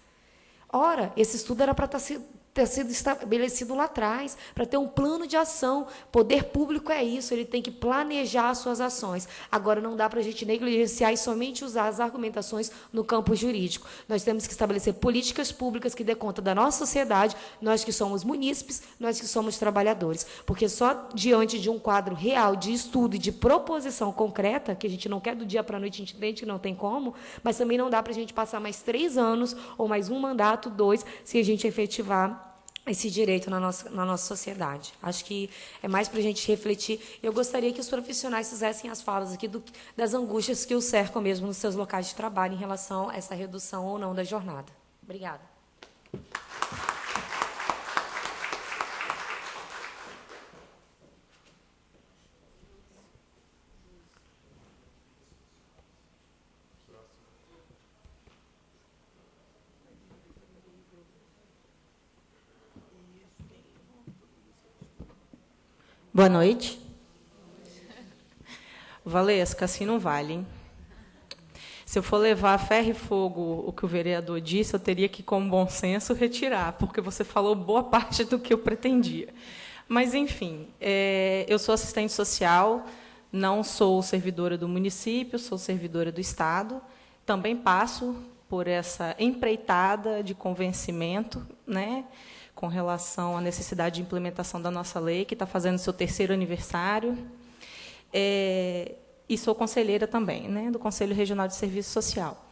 [SPEAKER 6] Ora, esse estudo era para ter sido estabelecido lá atrás, para ter um plano de ação. Poder público é isso, ele tem que planejar as suas ações. Agora, não dá para a gente negligenciar e somente usar as argumentações no campo jurídico. Nós temos que estabelecer políticas públicas que dê conta da nossa sociedade, nós que somos munícipes, nós que somos trabalhadores. Porque só diante de um quadro real de estudo e de proposição concreta, que a gente não quer do dia para a noite, a gente entende que não tem como, mas também não dá para a gente passar mais 3 anos, ou mais um mandato, 2, se a gente efetivar esse direito na nossa sociedade. Acho que é mais para a gente refletir. Eu gostaria que os profissionais fizessem as falas aqui das angústias que os cercam mesmo nos seus locais de trabalho em relação a essa redução ou não da jornada. Obrigada.
[SPEAKER 7] Boa noite. Valesca, assim não vale, hein? Se eu for levar a ferro e fogo o que o vereador disse, eu teria que, com bom senso, retirar, porque você falou boa parte do que eu pretendia. Mas, enfim, eu sou assistente social, não sou servidora do município, sou servidora do Estado, também passo por essa empreitada de convencimento, né, com relação à necessidade de implementação da nossa lei, que está fazendo seu 3º aniversário. E sou conselheira também, né, do Conselho Regional de Serviço Social.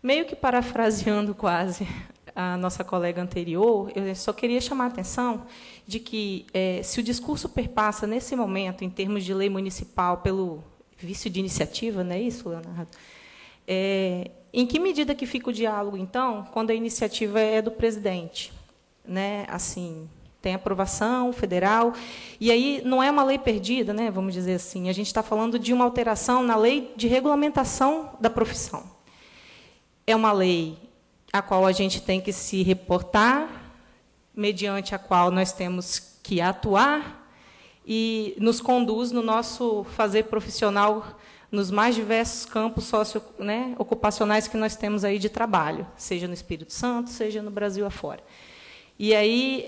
[SPEAKER 7] Meio que parafraseando quase a nossa colega anterior, eu só queria chamar a atenção de que, se o discurso perpassa, nesse momento, em termos de lei municipal, pelo vício de iniciativa, não é isso, Leonardo? Em que medida que fica o diálogo, então, quando a iniciativa é do presidente? Né, assim, tem aprovação federal, e aí não é uma lei perdida, né, vamos dizer assim, a gente está falando de uma alteração na lei de regulamentação da profissão. É uma lei a qual a gente tem que se reportar, mediante a qual nós temos que atuar, e nos conduz no nosso fazer profissional nos mais diversos campos ocupacionais que nós temos aí de trabalho, seja no Espírito Santo, seja no Brasil afora. E aí,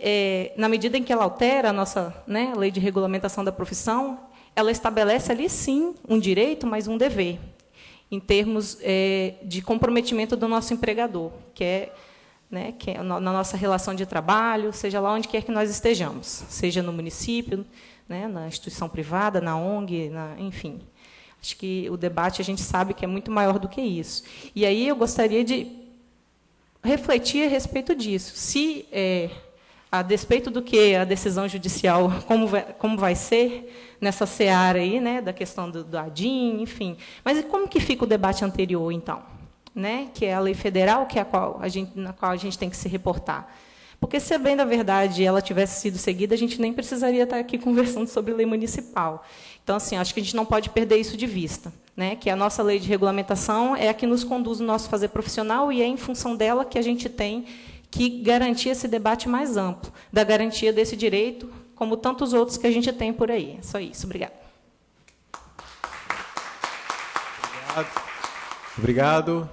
[SPEAKER 7] na medida em que ela altera a nossa, né, lei de regulamentação da profissão, ela estabelece ali, sim, um direito, mas um dever, em termos de comprometimento do nosso empregador, que é na nossa relação de trabalho, seja lá onde quer que nós estejamos, seja no município, né, na instituição privada, na ONG, enfim. Acho que o debate, a gente sabe que é muito maior do que isso. E aí eu gostaria de refletir a respeito disso. Se, a despeito do que a decisão judicial, como vai ser nessa seara aí, né, da questão do ADIM, enfim. Mas e como que fica o debate anterior, então? Né, que é a lei federal, que é na qual a gente tem que se reportar. Porque, se bem da verdade ela tivesse sido seguida, a gente nem precisaria estar aqui conversando sobre lei municipal. Então, assim, acho que a gente não pode perder isso de vista, né? Que a nossa lei de regulamentação é a que nos conduz no nosso fazer profissional e é em função dela que a gente tem que garantir esse debate mais amplo, da garantia desse direito, como tantos outros que a gente tem por aí. É só isso. Obrigada.
[SPEAKER 2] Obrigado.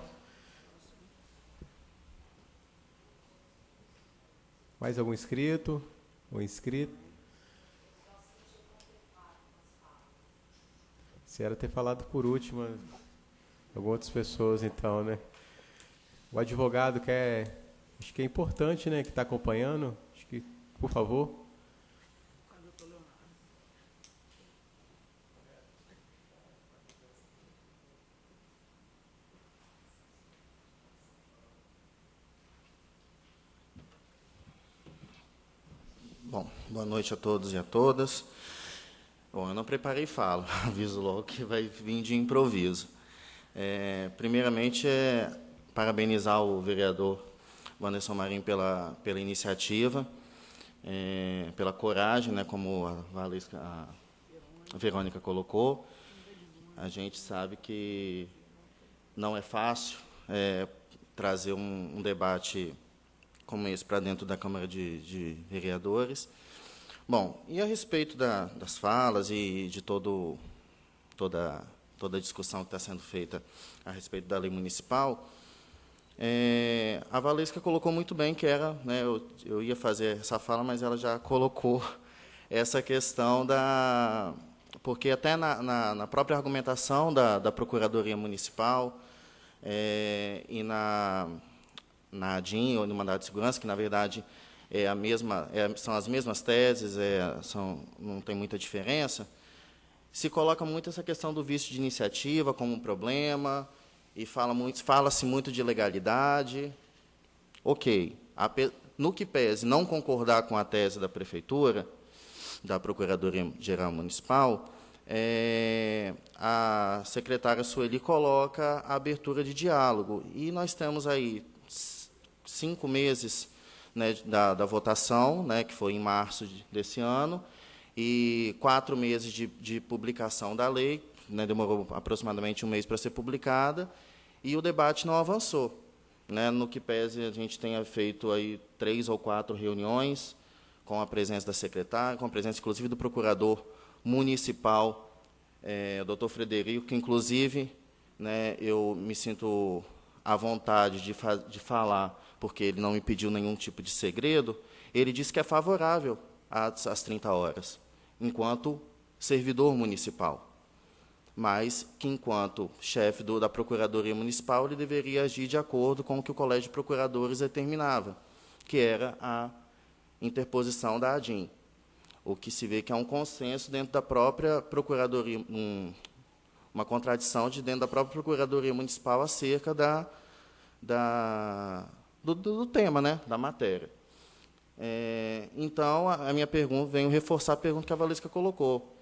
[SPEAKER 2] Mais algum inscrito ou inscrito? Se era ter falado por último, algumas outras pessoas, então, né? O advogado quer, acho que é importante, né, que está acompanhando, acho que, por favor.
[SPEAKER 8] Bom, boa noite a todos e a todas. Bom, eu não preparei fala, aviso logo que vai vir de improviso. Primeiramente, parabenizar o vereador Wanderson Marinho pela iniciativa, pela coragem, né, como a Verônica colocou. A gente sabe que não é fácil trazer um debate como esse para dentro da Câmara de Vereadores. Bom, e a respeito das falas e de toda a discussão que está sendo feita a respeito da lei municipal, a Valesca colocou muito bem que era, né, eu ia fazer essa fala, mas ela já colocou essa questão porque até na própria argumentação da Procuradoria Municipal e na ADIM, ou no Mandado de Segurança, que, na verdade, são as mesmas teses, não tem muita diferença, se coloca muito essa questão do vício de iniciativa como um problema, e fala-se muito de legalidade. Ok. No que pese não concordar com a tese da Prefeitura, da Procuradoria-Geral Municipal, a secretária Sueli coloca a abertura de diálogo. E nós temos aí 5 meses, né, da votação, né, que foi em março desse ano, e 4 meses de publicação da lei, né, demorou aproximadamente 1 mês para ser publicada, e o debate não avançou. Né, no que pese, a gente tenha feito aí 3 ou 4 reuniões com a presença da secretária, com a presença, inclusive, do procurador municipal, doutor Frederico, que, inclusive, né, eu me sinto à vontade de falar, porque ele não me pediu nenhum tipo de segredo. Ele disse que é favorável às 30 horas, enquanto servidor municipal, mas que, enquanto chefe da Procuradoria Municipal, ele deveria agir de acordo com o que o Colégio de Procuradores determinava, que era a interposição da ADIM. O que se vê que é um consenso dentro da própria Procuradoria, uma contradição dentro da própria Procuradoria Municipal acerca do tema, né, da matéria. Então, a minha pergunta, venho reforçar a pergunta que a Valesca colocou.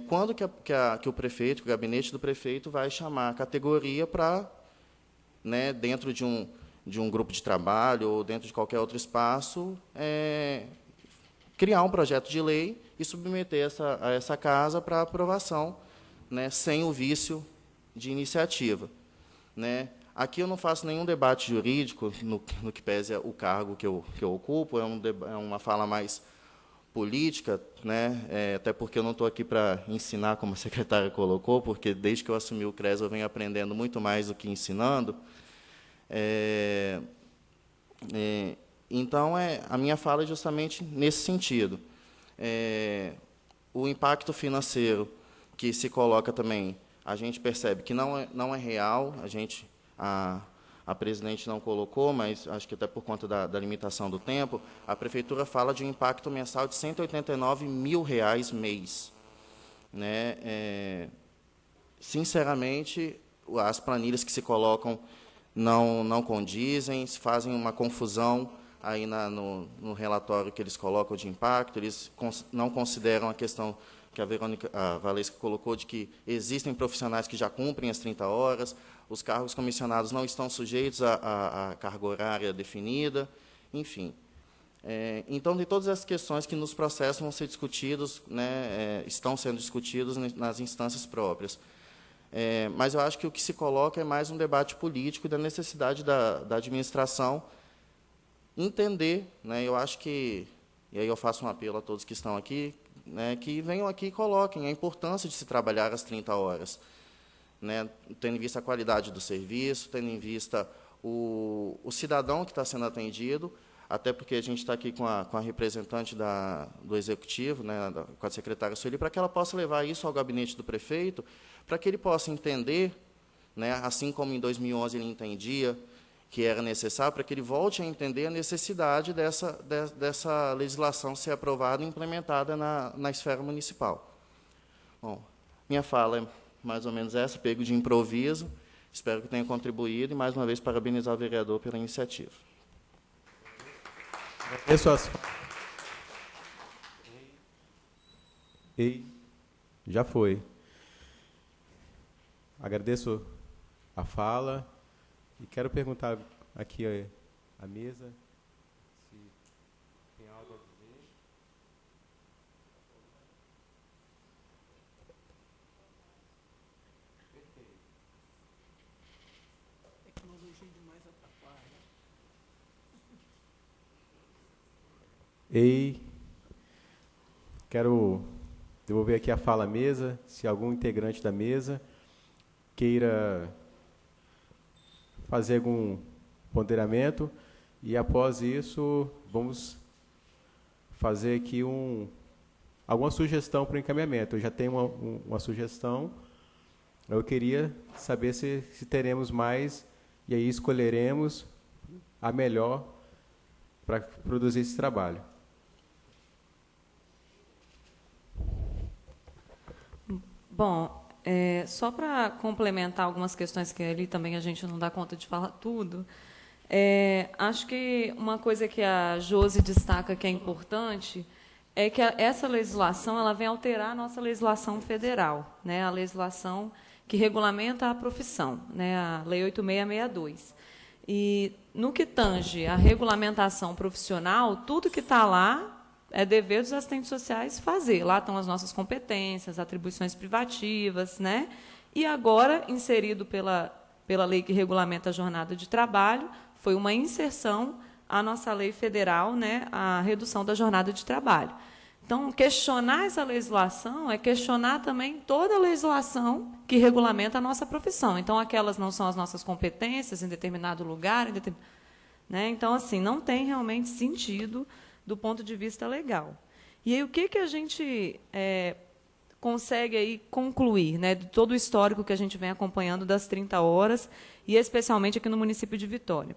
[SPEAKER 8] Quando que o prefeito, o gabinete do prefeito, vai chamar a categoria para, né, dentro de um grupo de trabalho ou dentro de qualquer outro espaço, criar um projeto de lei e submeter a essa casa para aprovação, né, sem o vício de iniciativa. Né? Aqui eu não faço nenhum debate jurídico, no que pese o cargo que eu ocupo, é uma fala mais política, né? Até porque eu não estou aqui para ensinar, como a secretária colocou, porque desde que eu assumi o CRES eu venho aprendendo muito mais do que ensinando. Então, a minha fala é justamente nesse sentido. O impacto financeiro que se coloca também, a gente percebe que não é real, a presidente não colocou, mas acho que até por conta da limitação do tempo, a prefeitura fala de um impacto mensal de R$ 189 mil mês. Né? Sinceramente, as planilhas que se colocam não condizem, fazem uma confusão aí no relatório que eles colocam de impacto, eles não consideram a questão que a Valesca colocou, de que existem profissionais que já cumprem as 30 horas, os cargos comissionados não estão sujeitos à carga horária definida, enfim. Então, de todas as questões que nos processos vão ser discutidos, né, estão sendo discutidos nas instâncias próprias. Mas eu acho que o que se coloca é mais um debate político da necessidade da administração entender, né, eu acho que, e aí eu faço um apelo a todos que estão aqui, né, que venham aqui e coloquem a importância de se trabalhar as 30 horas. Né, tendo em vista a qualidade do serviço, tendo em vista o cidadão que está sendo atendido, até porque a gente está aqui com a representante do Executivo, né, com a secretária Sueli, para que ela possa levar isso ao gabinete do prefeito, para que ele possa entender, né, assim como em 2011 ele entendia que era necessário, para que ele volte a entender a necessidade dessa legislação ser aprovada e implementada na esfera municipal. Bom, minha fala é mais ou menos essa, pego de improviso. Espero que tenha contribuído e, mais uma vez, parabenizar o vereador pela iniciativa.
[SPEAKER 2] Já foi. Agradeço a fala E quero perguntar aqui à mesa se tem algo a dizer. E quero devolver aqui a fala à mesa, se algum integrante da mesa queira fazer algum ponderamento, e após isso vamos fazer aqui alguma sugestão para o encaminhamento. Eu já tenho uma sugestão, eu queria saber se teremos mais, e aí escolheremos a melhor para produzir esse trabalho.
[SPEAKER 4] Bom, só para complementar algumas questões que ali também a gente não dá conta de falar tudo, acho que uma coisa que a Josi destaca que é importante é que essa legislação ela vem alterar a nossa legislação federal, né, a legislação que regulamenta a profissão, né, a Lei 8662. E, no que tange a regulamentação profissional, tudo que está lá é dever dos assistentes sociais fazer. Lá estão as nossas competências, atribuições privativas, né? E agora, inserido pela lei que regulamenta a jornada de trabalho, foi uma inserção à nossa lei federal, né, a redução da jornada de trabalho. Então, questionar essa legislação é questionar também toda a legislação que regulamenta a nossa profissão. Então, aquelas não são as nossas competências em determinado lugar, né? Então, assim, não tem realmente sentido do ponto de vista legal. E aí, o que a gente consegue aí concluir, né, de todo o histórico que a gente vem acompanhando das 30 horas, e especialmente aqui no município de Vitória?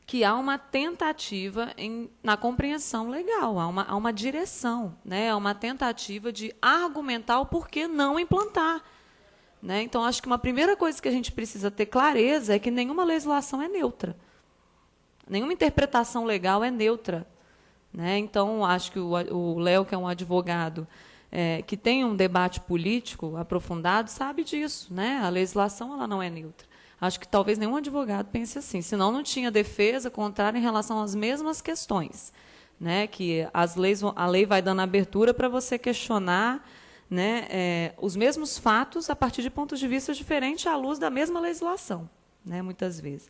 [SPEAKER 4] Que há uma tentativa na compreensão legal, há uma direção, né, há uma tentativa de argumentar o porquê não implantar. Né? Então, acho que uma primeira coisa que a gente precisa ter clareza é que nenhuma legislação é neutra. Nenhuma interpretação legal é neutra. Né? Então, acho que o Léo, que é um advogado que tem um debate político aprofundado, sabe disso. Né? A legislação ela não é neutra. Acho que talvez nenhum advogado pense assim, senão não tinha defesa contrária em relação às mesmas questões. Né? Que a lei vai dando abertura para você questionar, né, os mesmos fatos a partir de pontos de vista diferentes à luz da mesma legislação, né, muitas vezes.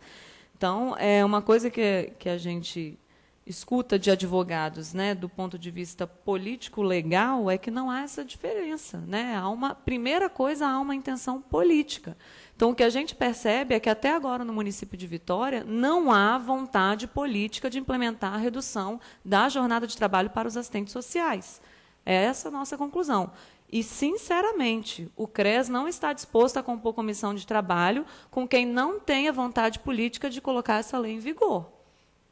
[SPEAKER 4] Então, uma coisa que a gente escuta de advogados, né, do ponto de vista político-legal, é que não há essa diferença. Né? Primeira coisa, há uma intenção política. Então, o que a gente percebe é que, até agora, no município de Vitória, não há vontade política de implementar a redução da jornada de trabalho para os assistentes sociais. É essa a nossa conclusão. E, sinceramente, o CRES não está disposto a compor comissão de trabalho com quem não tenha vontade política de colocar essa lei em vigor.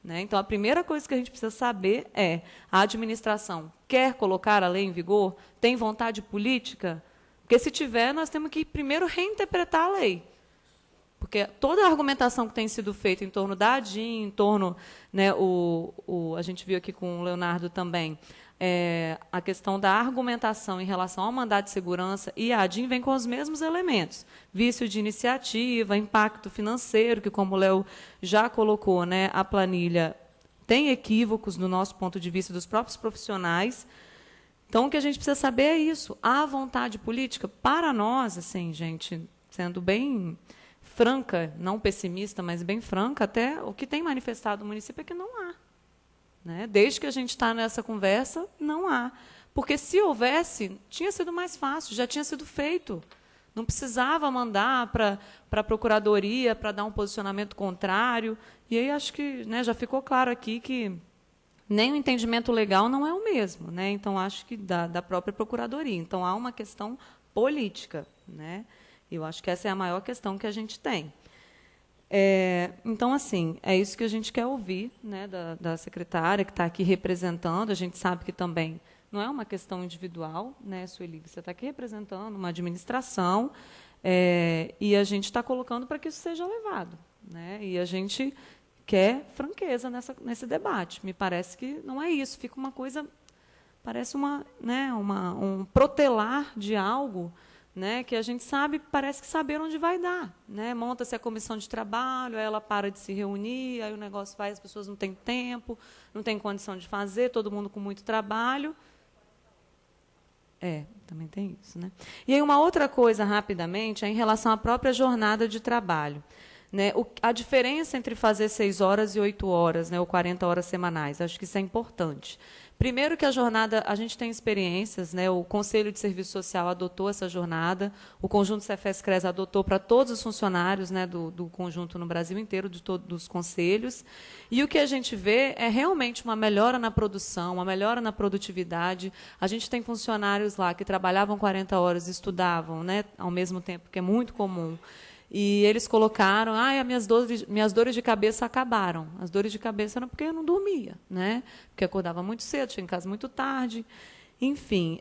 [SPEAKER 4] Né? Então, a primeira coisa que a gente precisa saber é: a administração quer colocar a lei em vigor? Tem vontade política? Porque, se tiver, nós temos que primeiro reinterpretar a lei. Porque toda a argumentação que tem sido feita em torno da ADIM, em torno, né, a gente viu aqui com o Leonardo também, a questão da argumentação em relação ao mandado de segurança, e a ADIM vem com os mesmos elementos. Vício de iniciativa, impacto financeiro, que, como o Léo já colocou, né, a planilha tem equívocos, do nosso ponto de vista, dos próprios profissionais. Então, o que a gente precisa saber é isso. Há vontade política? Para nós, assim, gente, sendo bem franca, não pessimista, mas bem franca, até o que tem manifestado o município é que não há. Né? Desde que a gente está nessa conversa, não há. Porque, se houvesse, tinha sido mais fácil, já tinha sido feito. Não precisava mandar para a Procuradoria para dar um posicionamento contrário. E aí acho que, né, já ficou claro aqui que nem o entendimento legal não é o mesmo. Né? Então, acho que da própria Procuradoria. Então, há uma questão política. Né? Eu acho que essa é a maior questão que a gente tem. Então, assim, é isso que a gente quer ouvir, né, da secretária que está aqui representando. A gente sabe que também não é uma questão individual, né, Sueli? Você está aqui representando uma administração, e a gente está colocando para que isso seja levado. Né? E a gente quer franqueza nesse debate. Me parece que não é isso. Fica uma coisa, parece um protelar de algo, né, que a gente sabe, parece que saber onde vai dar, né? Monta-se a comissão de trabalho, aí ela para de se reunir, aí o negócio vai, as pessoas não têm tempo, não têm condição de fazer, todo mundo com muito trabalho. Também tem isso, né? E aí uma outra coisa, rapidamente, é em relação à própria jornada de trabalho. Né, a diferença entre fazer 6 horas e 8 horas, né, ou 40 horas semanais, acho que isso é importante. Primeiro que a jornada, a gente tem experiências, né, o Conselho de Serviço Social adotou essa jornada, o Conjunto Cefes-Cres adotou para todos os funcionários, né, do conjunto no Brasil inteiro, de todos os conselhos, e o que a gente vê é realmente uma melhora na produção, uma melhora na produtividade. A gente tem funcionários lá que trabalhavam 40 horas e estudavam, né, ao mesmo tempo, que é muito comum. E eles colocaram, minhas dores de cabeça acabaram. As dores de cabeça eram porque eu não dormia, né? Porque acordava muito cedo, chegava em casa muito tarde. Enfim,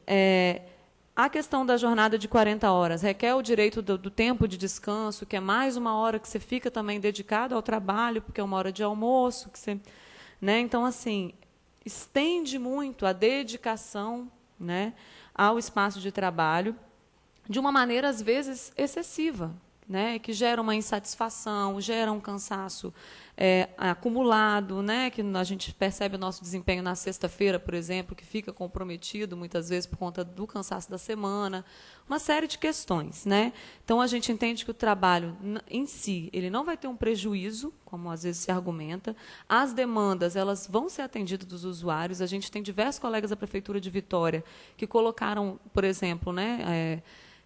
[SPEAKER 4] a questão da jornada de 40 horas requer o direito do tempo de descanso, que é mais uma hora que você fica também dedicado ao trabalho, porque é uma hora de almoço. Que você, né? Então, assim, estende muito a dedicação, né, ao espaço de trabalho, de uma maneira, às vezes, excessiva, né, que gera uma insatisfação, gera um cansaço acumulado, né, que a gente percebe o nosso desempenho na sexta-feira, por exemplo, que fica comprometido muitas vezes por conta do cansaço da semana, uma série de questões, né? Então a gente entende que o trabalho em si, ele não vai ter um prejuízo, como às vezes se argumenta. As demandas, elas vão ser atendidas dos usuários. A gente tem diversos colegas da Prefeitura de Vitória que colocaram, por exemplo, né,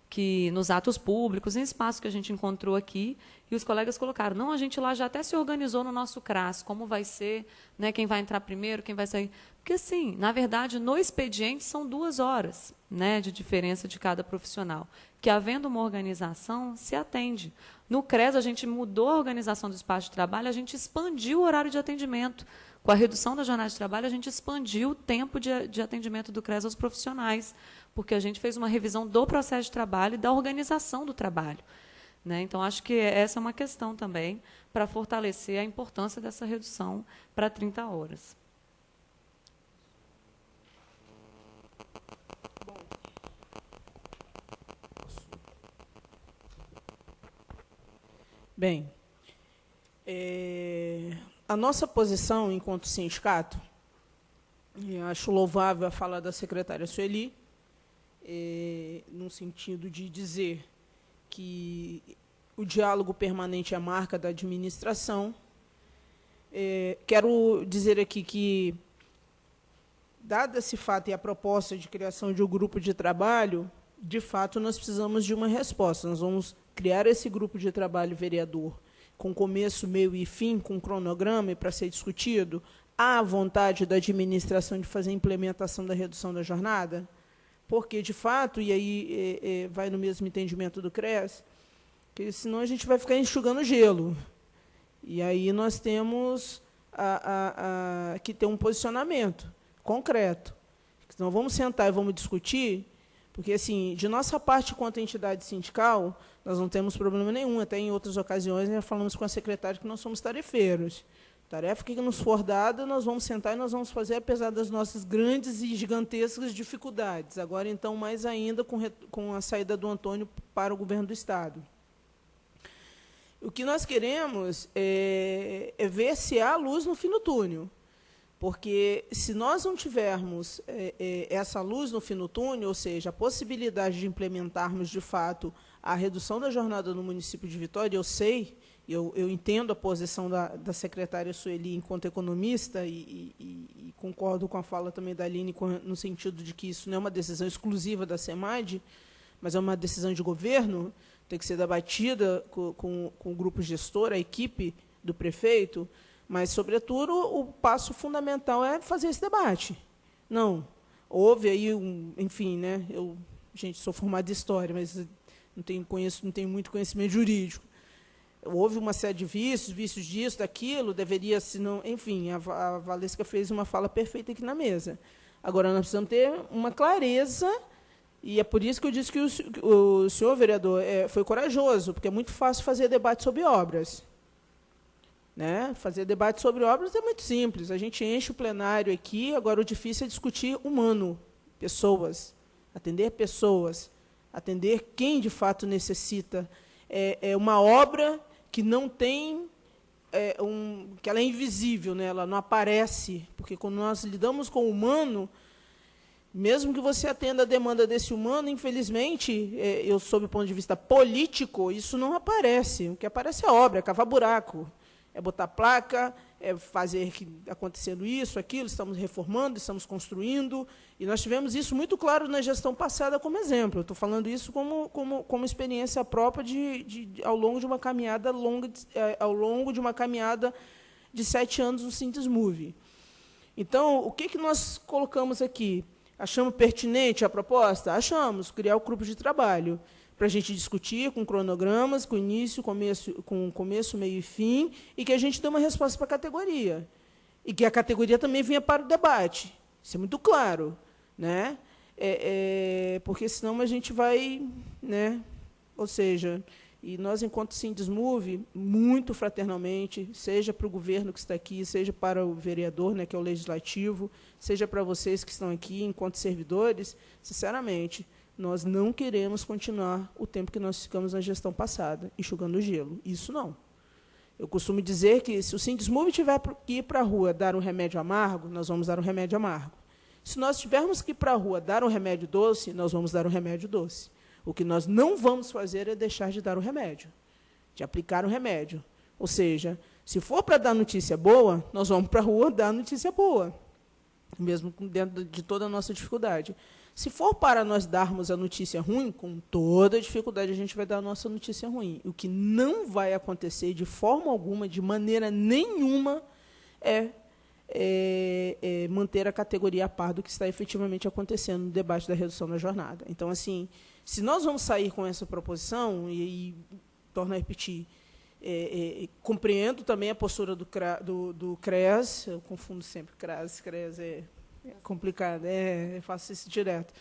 [SPEAKER 4] que nos atos públicos, em espaços que a gente encontrou aqui, e os colegas colocaram, não, a gente lá já até se organizou no nosso CRAS, como vai ser, né, quem vai entrar primeiro, quem vai sair. Porque, assim, na verdade, no expediente são 2 horas, né, de diferença de cada profissional, que, havendo uma organização, se atende. No CRES, a gente mudou a organização do espaço de trabalho, a gente expandiu o horário de atendimento. Com a redução da jornada de trabalho, a gente expandiu o tempo de atendimento do CRES aos profissionais, porque a gente fez uma revisão do processo de trabalho e da organização do trabalho, né? Então, acho que essa é uma questão também para fortalecer a importância dessa redução para 30 horas.
[SPEAKER 3] Bem, a nossa posição enquanto sindicato, acho louvável a fala da secretária Sueli, no sentido de dizer que o diálogo permanente é a marca da administração. Quero dizer aqui que, dado esse fato e a proposta de criação de um grupo de trabalho, de fato, nós precisamos de uma resposta. Nós vamos criar esse grupo de trabalho vereador com começo, meio e fim, com cronograma para ser discutido. Há vontade da administração de fazer a implementação da redução da jornada? Porque, de fato, e aí vai no mesmo entendimento do CRES, que senão a gente vai ficar enxugando gelo. E aí nós temos que ter um posicionamento concreto. Então, vamos sentar e vamos discutir, porque, assim, de nossa parte, quanto à entidade sindical, nós não temos problema nenhum. Até em outras ocasiões, nós falamos com a secretária que nós somos tarefeiros. Tarefa que nos for dada, nós vamos sentar e nós vamos fazer, apesar das nossas grandes e gigantescas dificuldades. Agora, então, mais ainda, com a saída do Antônio para o governo do Estado. O que nós queremos é ver se há luz no fim do túnel. Porque, se nós não tivermos essa luz no fim do túnel, ou seja, a possibilidade de implementarmos, de fato, a redução da jornada no município de Vitória, eu sei, eu entendo a posição da secretária Sueli enquanto economista e concordo com a fala também da Aline no sentido de que isso não é uma decisão exclusiva da SEMAD, mas é uma decisão de governo, tem que ser debatida com o grupo gestor, a equipe do prefeito, mas, sobretudo, o passo fundamental é fazer esse debate. Não, houve aí, enfim, né, gente, sou formada em História, mas não tenho muito conhecimento jurídico. Houve uma série de vícios disso, daquilo, deveria, se não... Enfim, a Valesca fez uma fala perfeita aqui na mesa. Agora, nós precisamos ter uma clareza, e é por isso que eu disse que o senhor vereador foi corajoso, porque é muito fácil fazer debate sobre obras. Né? Fazer debate sobre obras é muito simples. A gente enche o plenário aqui, agora o difícil é discutir humano, pessoas, atender pessoas. atender quem, de fato, necessita. É uma obra que não tem... que ela é invisível, né? Ela não aparece, porque quando nós lidamos com o humano, mesmo que você atenda a demanda desse humano, infelizmente, eu, sob o ponto de vista político, isso não aparece. O que aparece é obra, é cavar buraco, é botar placa, é fazer acontecendo isso, aquilo, estamos reformando, estamos construindo, e nós tivemos isso muito claro na gestão passada como exemplo. Eu estou falando isso como experiência própria ao longo de uma caminhada ao longo de uma caminhada de 7 anos no Sindusmove. Então, o que nós colocamos aqui? Achamos pertinente a proposta? Achamos, criar o grupo de trabalho, para a gente discutir com cronogramas, com início, com começo, meio e fim, e que a gente dê uma resposta para a categoria. E que a categoria também venha para o debate. Isso é muito claro, né? Porque senão a gente vai... né? Ou seja, e nós, enquanto Sindusmove, muito fraternalmente, seja para o governo que está aqui, seja para o vereador, né, que é o legislativo, seja para vocês que estão aqui, enquanto servidores, sinceramente, nós não queremos continuar o tempo que nós ficamos na gestão passada, enxugando o gelo. Isso não. Eu costumo dizer que, se o Sindusmove tiver que ir para a rua dar um remédio amargo, nós vamos dar um remédio amargo. Se nós tivermos que ir para a rua dar um remédio doce, nós vamos dar um remédio doce. O que nós não vamos fazer é deixar de dar o remédio, de aplicar o remédio. Ou seja, se for para dar notícia boa, nós vamos para a rua dar notícia boa, mesmo dentro de toda a nossa dificuldade. Se for para nós darmos a notícia ruim, com toda a dificuldade a gente vai dar a nossa notícia ruim. O que não vai acontecer de forma alguma, de maneira nenhuma, é manter a categoria a par do que está efetivamente acontecendo no debate da redução da jornada. Então, assim, se nós vamos sair com essa proposição, e torno a repetir, compreendo também a postura do CREAS, eu confundo sempre CREAS é complicado, eu faço isso direto.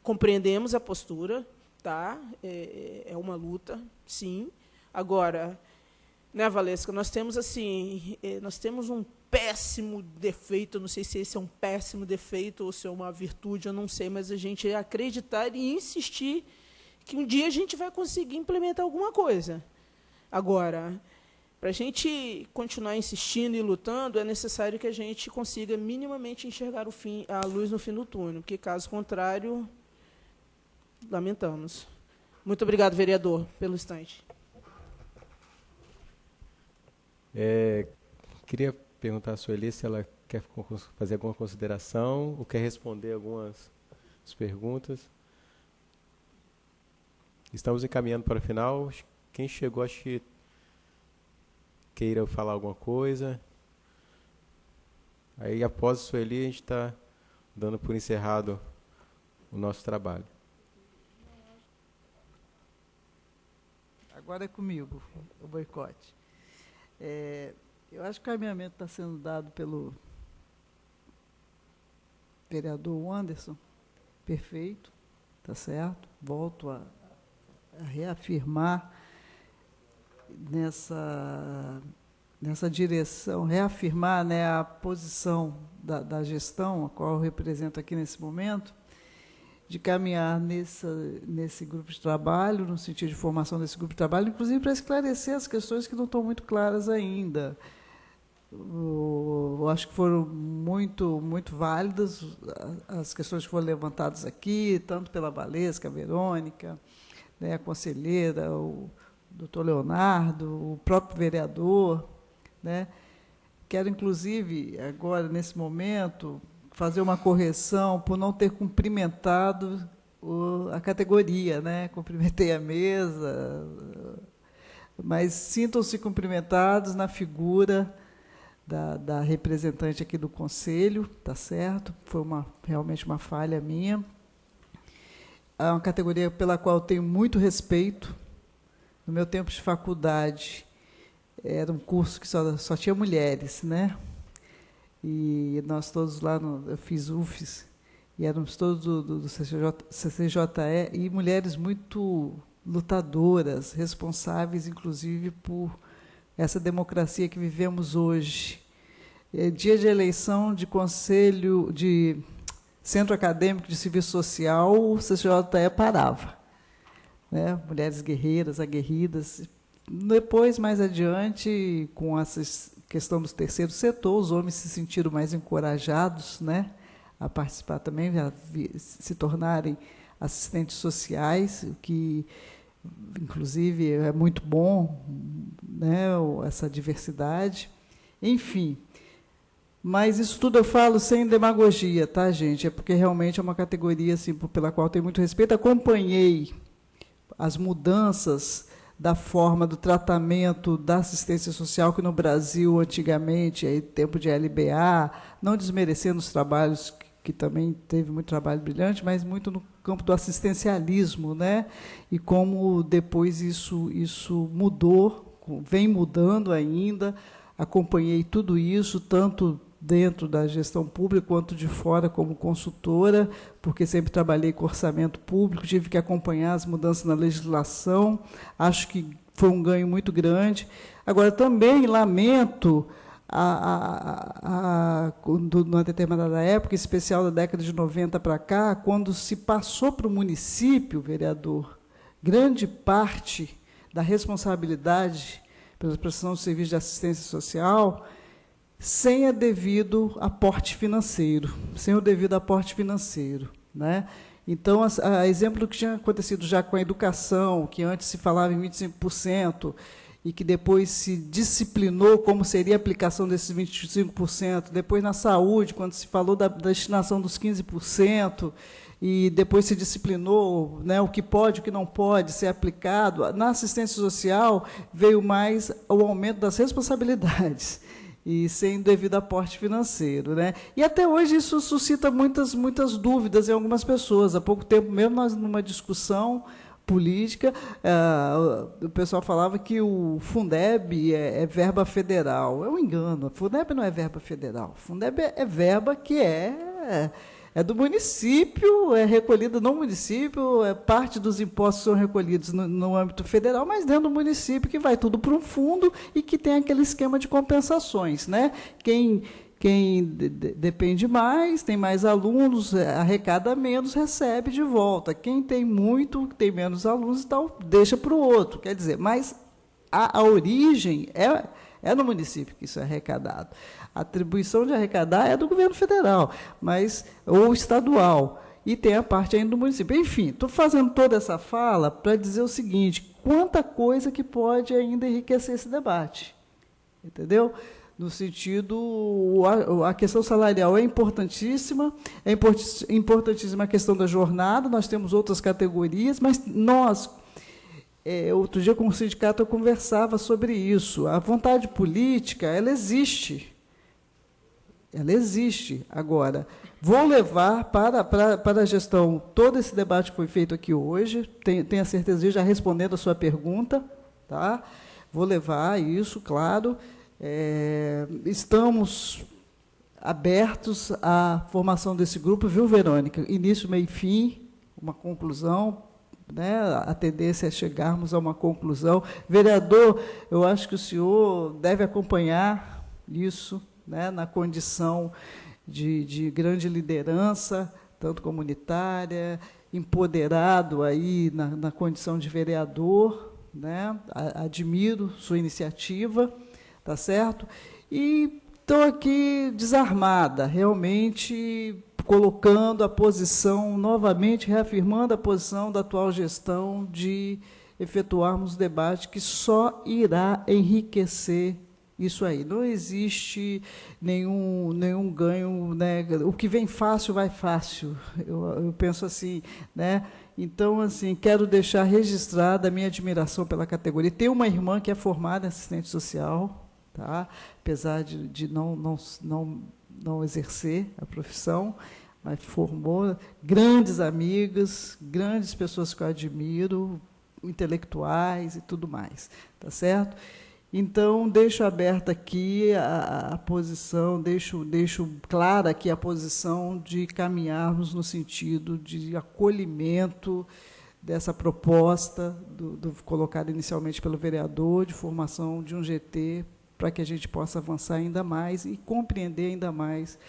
[SPEAKER 3] Compreendemos a postura, tá? É uma luta, sim. Agora, né, Valesca, nós temos um péssimo defeito, não sei se esse é um péssimo defeito ou se é uma virtude, eu não sei, mas a gente acreditar e insistir que um dia a gente vai conseguir implementar alguma coisa. Agora, para a gente continuar insistindo e lutando, é necessário que a gente consiga minimamente enxergar a luz no fim do túnel, porque, caso contrário, lamentamos. Muito obrigado, vereador, pelo instante.
[SPEAKER 2] Queria perguntar à Sueli se ela quer fazer alguma consideração ou quer responder algumas perguntas. Estamos encaminhando para o final. Quem chegou, acho que queira falar alguma coisa. Aí, após a Sueli, a gente está dando por encerrado o nosso trabalho.
[SPEAKER 5] Agora é comigo, o boicote. Eu acho que o caminhamento está sendo dado pelo vereador Wanderson, perfeito, está certo. Volto a reafirmar nessa direção, reafirmar, né, a posição da gestão, a qual eu represento aqui nesse momento, de caminhar nesse grupo de trabalho, no sentido de formação desse grupo de trabalho, inclusive para esclarecer as questões que não estão muito claras ainda. Eu acho que foram muito válidas as questões que foram levantadas aqui, tanto pela Valesca, a Verônica, né, a conselheira, o doutor Leonardo, o próprio vereador, né. Quero, inclusive, agora, nesse momento, fazer uma correção por não ter cumprimentado a categoria, né? Cumprimentei a mesa, mas sintam-se cumprimentados na figura da representante aqui do Conselho, tá certo? Foi realmente uma falha minha. É uma categoria pela qual eu tenho muito respeito. No meu tempo de faculdade, era um curso que só tinha mulheres, né? E nós todos lá, eu fiz UFES, e éramos todos do CCJE, e mulheres muito lutadoras, responsáveis, inclusive, por essa democracia que vivemos hoje. Dia de eleição de Centro Acadêmico de Serviço Social, o CCJE parava. né, mulheres guerreiras, aguerridas. Depois, mais adiante, com essa questão do terceiro setor, os homens se sentiram mais encorajados, né, a participar também, a se tornarem assistentes sociais, o que, inclusive, é muito bom, né, essa diversidade. Enfim, mas isso tudo eu falo sem demagogia, tá, gente? É porque realmente é uma categoria assim, pela qual eu tenho muito respeito. Acompanhei as mudanças da forma do tratamento da assistência social, que no Brasil, antigamente, aí, tempo de LBA, não desmerecendo os trabalhos, que também teve muito trabalho brilhante, mas muito no campo do assistencialismo, né? E como depois isso mudou, vem mudando ainda. Acompanhei tudo isso, tanto dentro da gestão pública quanto de fora como consultora, porque sempre trabalhei com orçamento público, tive que acompanhar as mudanças na legislação, acho que foi um ganho muito grande. Agora, também lamento, numa determinada época, em especial da década de 90 para cá, quando se passou para o município, vereador, grande parte da responsabilidade pela prestação de serviço de assistência social, sem o devido aporte financeiro, né? Então, a exemplo do que tinha acontecido já com a educação, que antes se falava em 25%, e que depois se disciplinou como seria a aplicação desses 25%, depois na saúde, quando se falou da destinação dos 15%, e depois se disciplinou, né, o que pode, o que não pode ser aplicado. Na assistência social, veio mais o aumento das responsabilidades, e sem devido aporte financeiro, né? E até hoje isso suscita muitas dúvidas em algumas pessoas. Há pouco tempo mesmo, nós, numa discussão política, o pessoal falava que o Fundeb é verba federal. É um engano. O Fundeb não é verba federal. O Fundeb é verba que é do município, é recolhida no município, parte dos impostos são recolhidos no âmbito federal, mas dentro do município, que vai tudo para um fundo e que tem aquele esquema de compensações, né? Quem depende mais, tem mais alunos, arrecada menos, recebe de volta. Quem tem muito, tem menos alunos e tal, deixa para o outro. Quer dizer, mas a origem é no município que isso é arrecadado. A atribuição de arrecadar é do governo federal, ou estadual, e tem a parte ainda do município. Enfim, estou fazendo toda essa fala para dizer o seguinte: quanta coisa que pode ainda enriquecer esse debate, entendeu? No sentido, a questão salarial é importantíssima a questão da jornada, nós temos outras categorias, mas nós, outro dia com o sindicato eu conversava sobre isso, a vontade política, ela existe. Agora, vou levar para a gestão todo esse debate que foi feito aqui hoje, tenho a certeza de já respondendo a sua pergunta, tá? Vou levar isso, claro. Estamos abertos à formação desse grupo, viu, Verônica? Início, meio e fim, uma conclusão, né? A tendência é chegarmos a uma conclusão. Vereador, eu acho que o senhor deve acompanhar isso, né, na condição de grande liderança, tanto comunitária, empoderado aí na condição de vereador, né? Admiro sua iniciativa, tá certo? E estou aqui desarmada, realmente colocando a posição, novamente reafirmando a posição da atual gestão de efetuarmos debate que só irá enriquecer isso aí. Não existe nenhum ganho, né? O que vem fácil, vai fácil. Eu penso assim, né? Então, assim, quero deixar registrada a minha admiração pela categoria. Tenho uma irmã que é formada em assistente social, tá? Apesar de não exercer a profissão, mas formou grandes amigas, grandes pessoas que eu admiro, intelectuais e tudo mais, tá certo? Então, deixo aberta aqui a posição, deixo clara aqui a posição de caminharmos no sentido de acolhimento dessa proposta colocada inicialmente pelo vereador, de formação de um GT, para que a gente possa avançar ainda mais e compreender ainda mais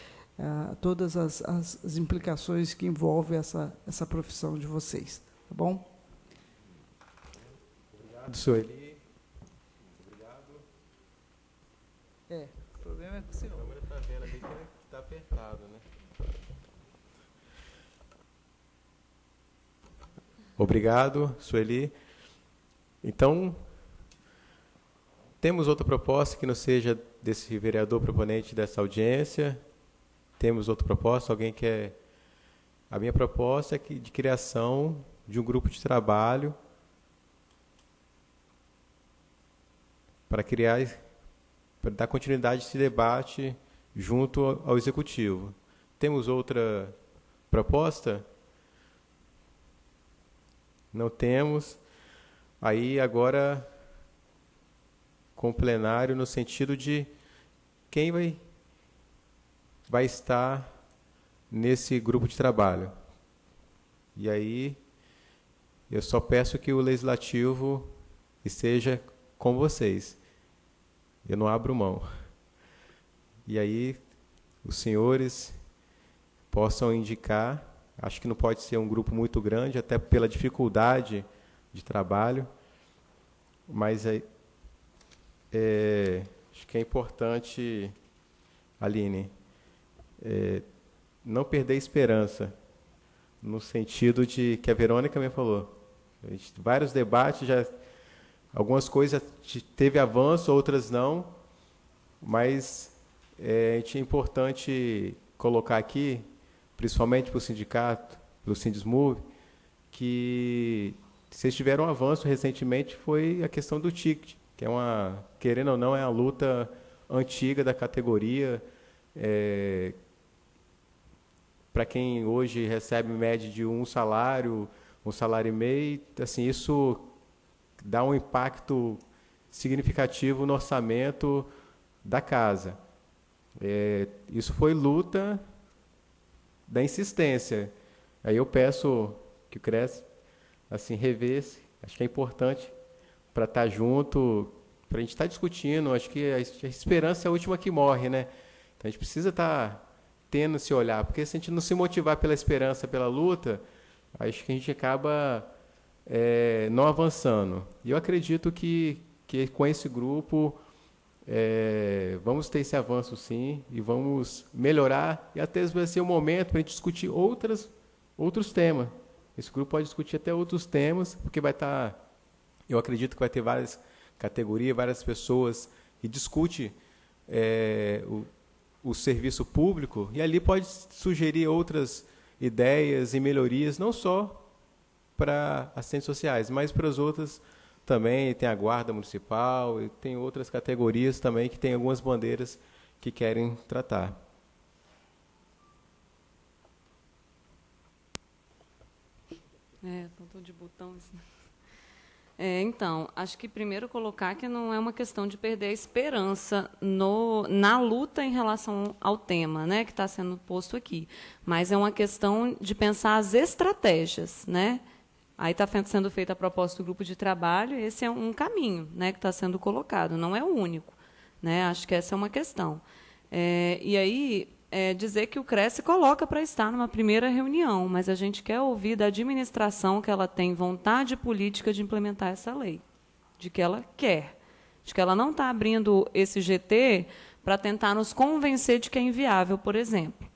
[SPEAKER 5] todas as implicações que envolvem essa profissão de vocês. Tá bom?
[SPEAKER 2] Sueli. Obrigado.
[SPEAKER 5] O problema é com o senhor.
[SPEAKER 2] A câmera está vendo ali que está apertado, né? Obrigado, Sueli. Então, temos outra proposta que não seja desse vereador proponente dessa audiência? Temos outra proposta? Alguém quer? A minha proposta é de criação de um grupo de trabalho para dar continuidade a esse debate junto ao Executivo. Temos outra proposta? Não temos. Aí, agora, com o plenário, no sentido de quem vai estar nesse grupo de trabalho. E aí, eu só peço que o Legislativo esteja com vocês. Eu não abro mão. E aí, os senhores possam indicar. Acho que não pode ser um grupo muito grande, até pela dificuldade de trabalho, mas acho que é importante, Aline, não perder a esperança, no sentido de que a Verônica me falou. Vários debates, algumas coisas teve avanço, outras não, mas é importante colocar aqui, principalmente para o sindicato, para o Sindismove, que vocês tiveram um avanço recentemente, foi a questão do ticket, que é querendo ou não, é uma luta antiga da categoria. Para quem hoje recebe média de um salário e meio, assim, isso dá um impacto significativo no orçamento da casa. Isso foi luta da insistência. Aí eu peço que o CRES assim, revesse. Acho que é importante para estar junto, para a gente estar discutindo. Acho que a esperança é a última que morre, né? Então a gente precisa estar tendo esse olhar, porque se a gente não se motivar pela esperança, pela luta, acho que a gente acaba não avançando. E eu acredito que com esse grupo vamos ter esse avanço, sim, e vamos melhorar, e até vai ser um momento para a gente discutir outros temas. Esse grupo pode discutir até outros temas, porque vai estar, eu acredito que vai ter várias categorias, várias pessoas que discutem o serviço público, e ali pode sugerir outras ideias e melhorias, não só para assistentes sociais, mas para as outras também. Tem a Guarda Municipal, e tem outras categorias também que tem algumas bandeiras que querem tratar.
[SPEAKER 4] Tô de botão. Então, acho que primeiro colocar que não é uma questão de perder a esperança na luta em relação ao tema, né, que está sendo posto aqui, mas é uma questão de pensar as estratégias, né? Aí está sendo feita a proposta do grupo de trabalho, e esse é um caminho, né, que está sendo colocado, não é o único, né? Acho que essa é uma questão. E aí, dizer que o CRES se coloca para estar numa primeira reunião, mas a gente quer ouvir da administração que ela tem vontade política de implementar essa lei, de que ela quer, de que ela não está abrindo esse GT para tentar nos convencer de que é inviável, por exemplo,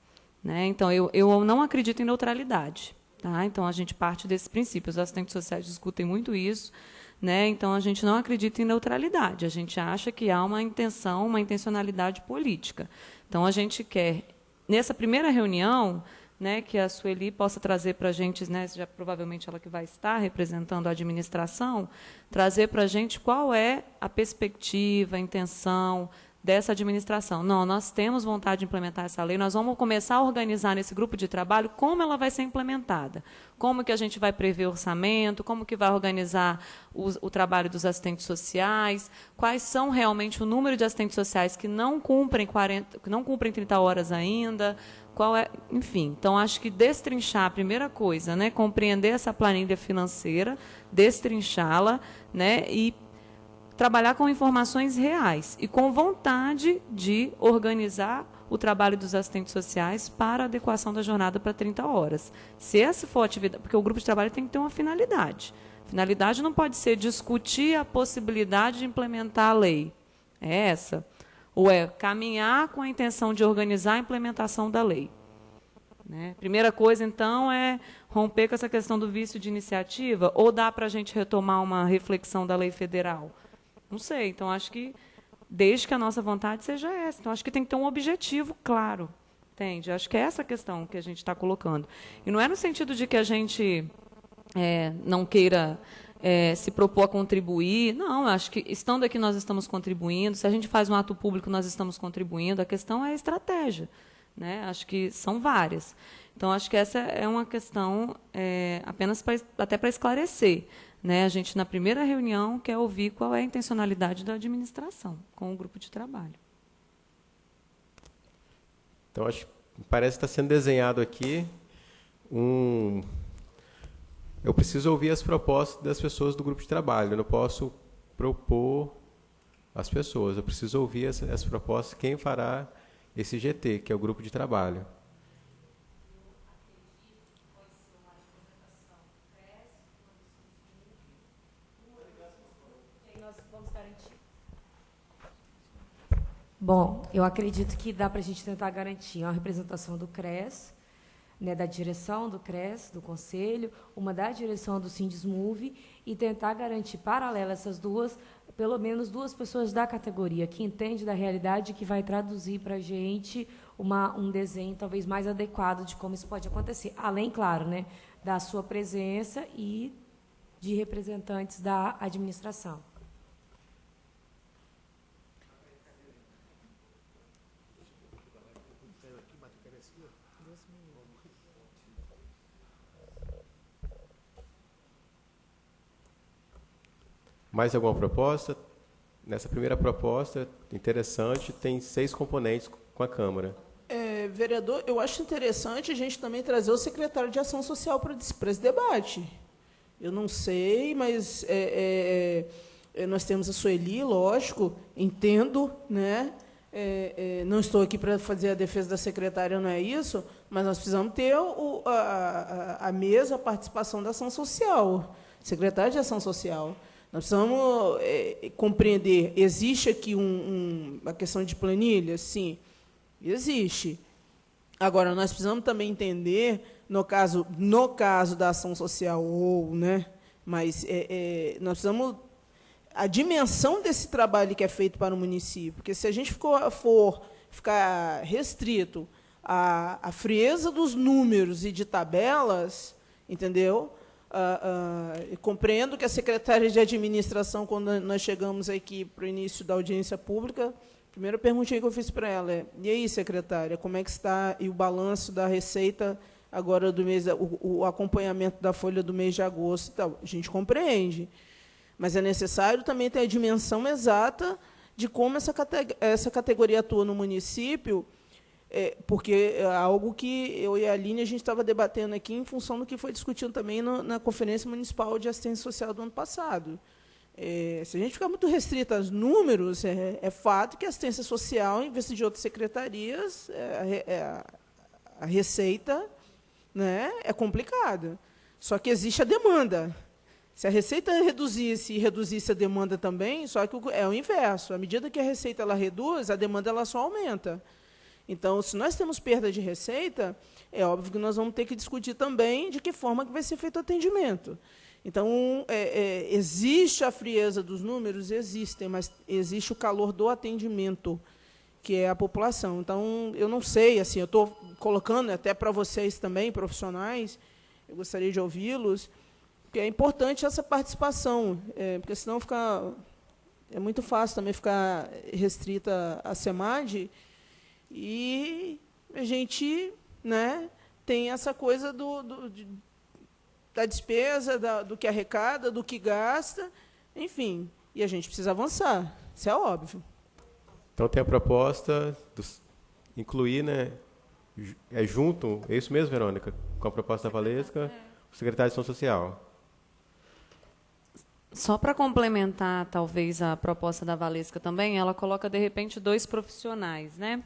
[SPEAKER 4] né? Então, eu não acredito em neutralidade. Tá? Então, a gente parte desses princípios. Os assistentes sociais discutem muito isso, né? Então, a gente não acredita em neutralidade. A gente acha que há uma intencionalidade política. Então, a gente quer, nessa primeira reunião, né, que a Sueli possa trazer para a gente, né, já provavelmente ela que vai estar representando a administração, trazer para a gente qual é a perspectiva, a intenção dessa administração. Não, nós temos vontade de implementar essa lei, nós vamos começar a organizar nesse grupo de trabalho como ela vai ser implementada, como que a gente vai prever orçamento, como que vai organizar o trabalho dos assistentes sociais, quais são realmente o número de assistentes sociais que não cumprem 30 horas ainda, enfim. Então, acho que destrinchar a primeira coisa, né, compreender essa planilha financeira, destrinchá-la, né, e trabalhar com informações reais e com vontade de organizar o trabalho dos assistentes sociais para a adequação da jornada para 30 horas. Se essa for a atividade, porque o grupo de trabalho tem que ter uma finalidade. finalidade não pode ser discutir a possibilidade de implementar a lei. É essa. Ou é caminhar com a intenção de organizar a implementação da lei. Né? Primeira coisa, então, é romper com essa questão do vício de iniciativa, ou dá para a gente retomar uma reflexão da lei federal? Não sei. Então, acho que, desde que a nossa vontade seja essa. Então, acho que tem que ter um objetivo claro. Entende? Acho que é essa a questão que a gente está colocando. E não é no sentido de que a gente não queira se propor a contribuir. Não, acho que, estando aqui, nós estamos contribuindo. Se a gente faz um ato público, nós estamos contribuindo. A questão é a estratégia. Né? Acho que são várias. Então, acho que essa é uma questão apenas até para esclarecer. Né? A gente, na primeira reunião, quer ouvir qual é a intencionalidade da administração com o grupo de trabalho.
[SPEAKER 2] Então, parece que está sendo desenhado aqui Eu preciso ouvir as propostas das pessoas do grupo de trabalho. Eu não posso propor as pessoas. Eu preciso ouvir as propostas, quem fará esse GT, que é o grupo de trabalho.
[SPEAKER 6] Bom, eu acredito que dá para a gente tentar garantir uma representação do CRES, né, da direção do CRES, do Conselho, uma da direção do Sindismove, e tentar garantir, paralelo a essas duas, pelo menos 2 pessoas da categoria, que entende da realidade e que vai traduzir para a gente um desenho talvez mais adequado de como isso pode acontecer. Além, claro, né, da sua presença e de representantes da administração.
[SPEAKER 2] Mais alguma proposta? Nessa primeira proposta, interessante, tem 6 componentes com a Câmara.
[SPEAKER 3] Vereador, eu acho interessante a gente também trazer o secretário de Ação Social para esse debate. Eu não sei, mas nós temos a Sueli, lógico, entendo, né? Não estou aqui para fazer a defesa da secretária, não é isso, mas nós precisamos ter a mesa, a participação da Ação Social, secretário de Ação Social. Nós precisamos compreender, existe aqui uma questão de planilha? Sim, existe. Agora, nós precisamos também entender, no caso da ação social, né, mas nós precisamos a dimensão desse trabalho que é feito para o município, porque se a gente for ficar restrito à frieza dos números e de tabelas, entendeu? Compreendo que a secretária de administração, quando nós chegamos aqui para o início da audiência pública, a primeira pergunta que eu fiz para ela e aí, secretária, como é que está o balanço da receita agora do mês, o acompanhamento da folha do mês de agosto e tal? A gente compreende, mas é necessário também ter a dimensão exata de como essa categoria atua no município, porque é algo que eu e a Aline a gente estava debatendo aqui em função do que foi discutido também na Conferência Municipal de Assistência Social do ano passado. Se a gente ficar muito restrito aos números, é fato que a assistência social, em vez de outras secretarias, a receita, né, é complicada. Só que existe a demanda. Se a receita reduzisse e reduzisse a demanda também, só que é o inverso. À medida que a receita ela reduz, a demanda ela só aumenta. Então, se nós temos perda de receita, é óbvio que nós vamos ter que discutir também de que forma que vai ser feito o atendimento. Então, existe a frieza dos números? Existem, mas existe o calor do atendimento, que é a população. Então, eu não sei, assim, eu estou colocando até para vocês também, profissionais, eu gostaria de ouvi-los, que é importante essa participação, porque senão é muito fácil também ficar restrita à SEMAD, e a gente, né, tem essa coisa da despesa, do que arrecada, do que gasta, enfim, e a gente precisa avançar, isso é óbvio.
[SPEAKER 2] Então, tem a proposta de incluir, né, junto, é isso mesmo, Verônica, com a proposta da Valesca, o secretário de Ação Social.
[SPEAKER 4] Só para complementar, talvez, a proposta da Valesca também, ela coloca, de repente, 2 profissionais, né?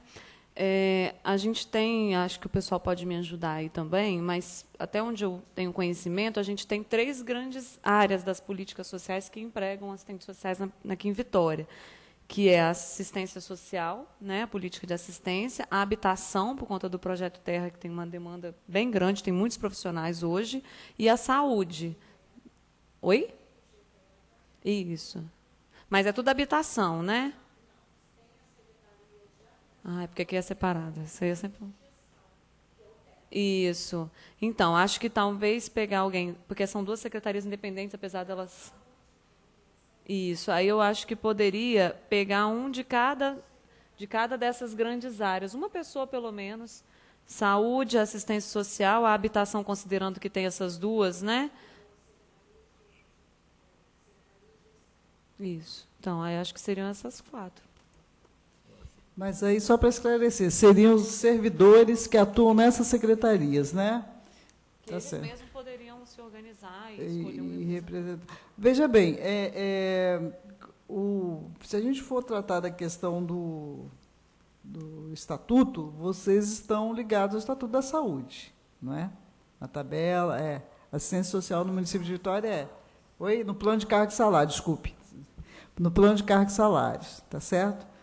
[SPEAKER 4] A gente tem, acho que o pessoal pode me ajudar aí também, mas até onde eu tenho conhecimento, a gente tem 3 grandes áreas das políticas sociais que empregam assistentes sociais aqui em Vitória, que é a assistência social, né, a política de assistência, a habitação, por conta do Projeto Terra, que tem uma demanda bem grande, tem muitos profissionais hoje, e a saúde. Oi? Isso. Mas é tudo habitação, né? Ah, é porque aqui é separado. Isso. Então, acho que talvez pegar alguém, porque são 2 secretarias independentes, apesar delas... Isso. Aí eu acho que poderia pegar um de cada dessas grandes áreas. Uma pessoa, pelo menos. Saúde, assistência social, a habitação, considerando que tem essas 2, né? Isso. Então, aí acho que seriam essas 4.
[SPEAKER 5] Mas aí, só para esclarecer, seriam os servidores que atuam nessas secretarias, né?
[SPEAKER 4] Que eles mesmos poderiam se organizar e escolher
[SPEAKER 5] e representar. Veja bem, se a gente for tratar da questão do estatuto, vocês estão ligados ao Estatuto da Saúde, não é? Na tabela, assistência social no município de Vitória no plano de cargos e salários, desculpe. No plano de cargos e salários, tá certo?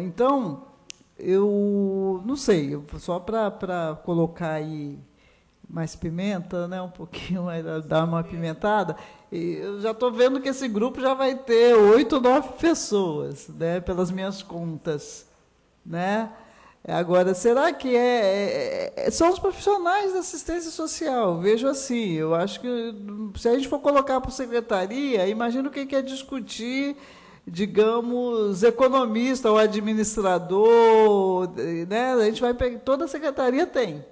[SPEAKER 5] Então, eu não sei, só para colocar aí mais pimenta, né, um pouquinho, dar uma pimentada, eu já estou vendo que esse grupo já vai ter 8 ou 9 pessoas, né, pelas minhas contas. Né? Agora, será que são os profissionais da assistência social? Vejo assim, eu acho que, se a gente for colocar por secretaria, imagino quem quer discutir, digamos, economista ou administrador, né? A gente vai pegar, toda a secretaria tem.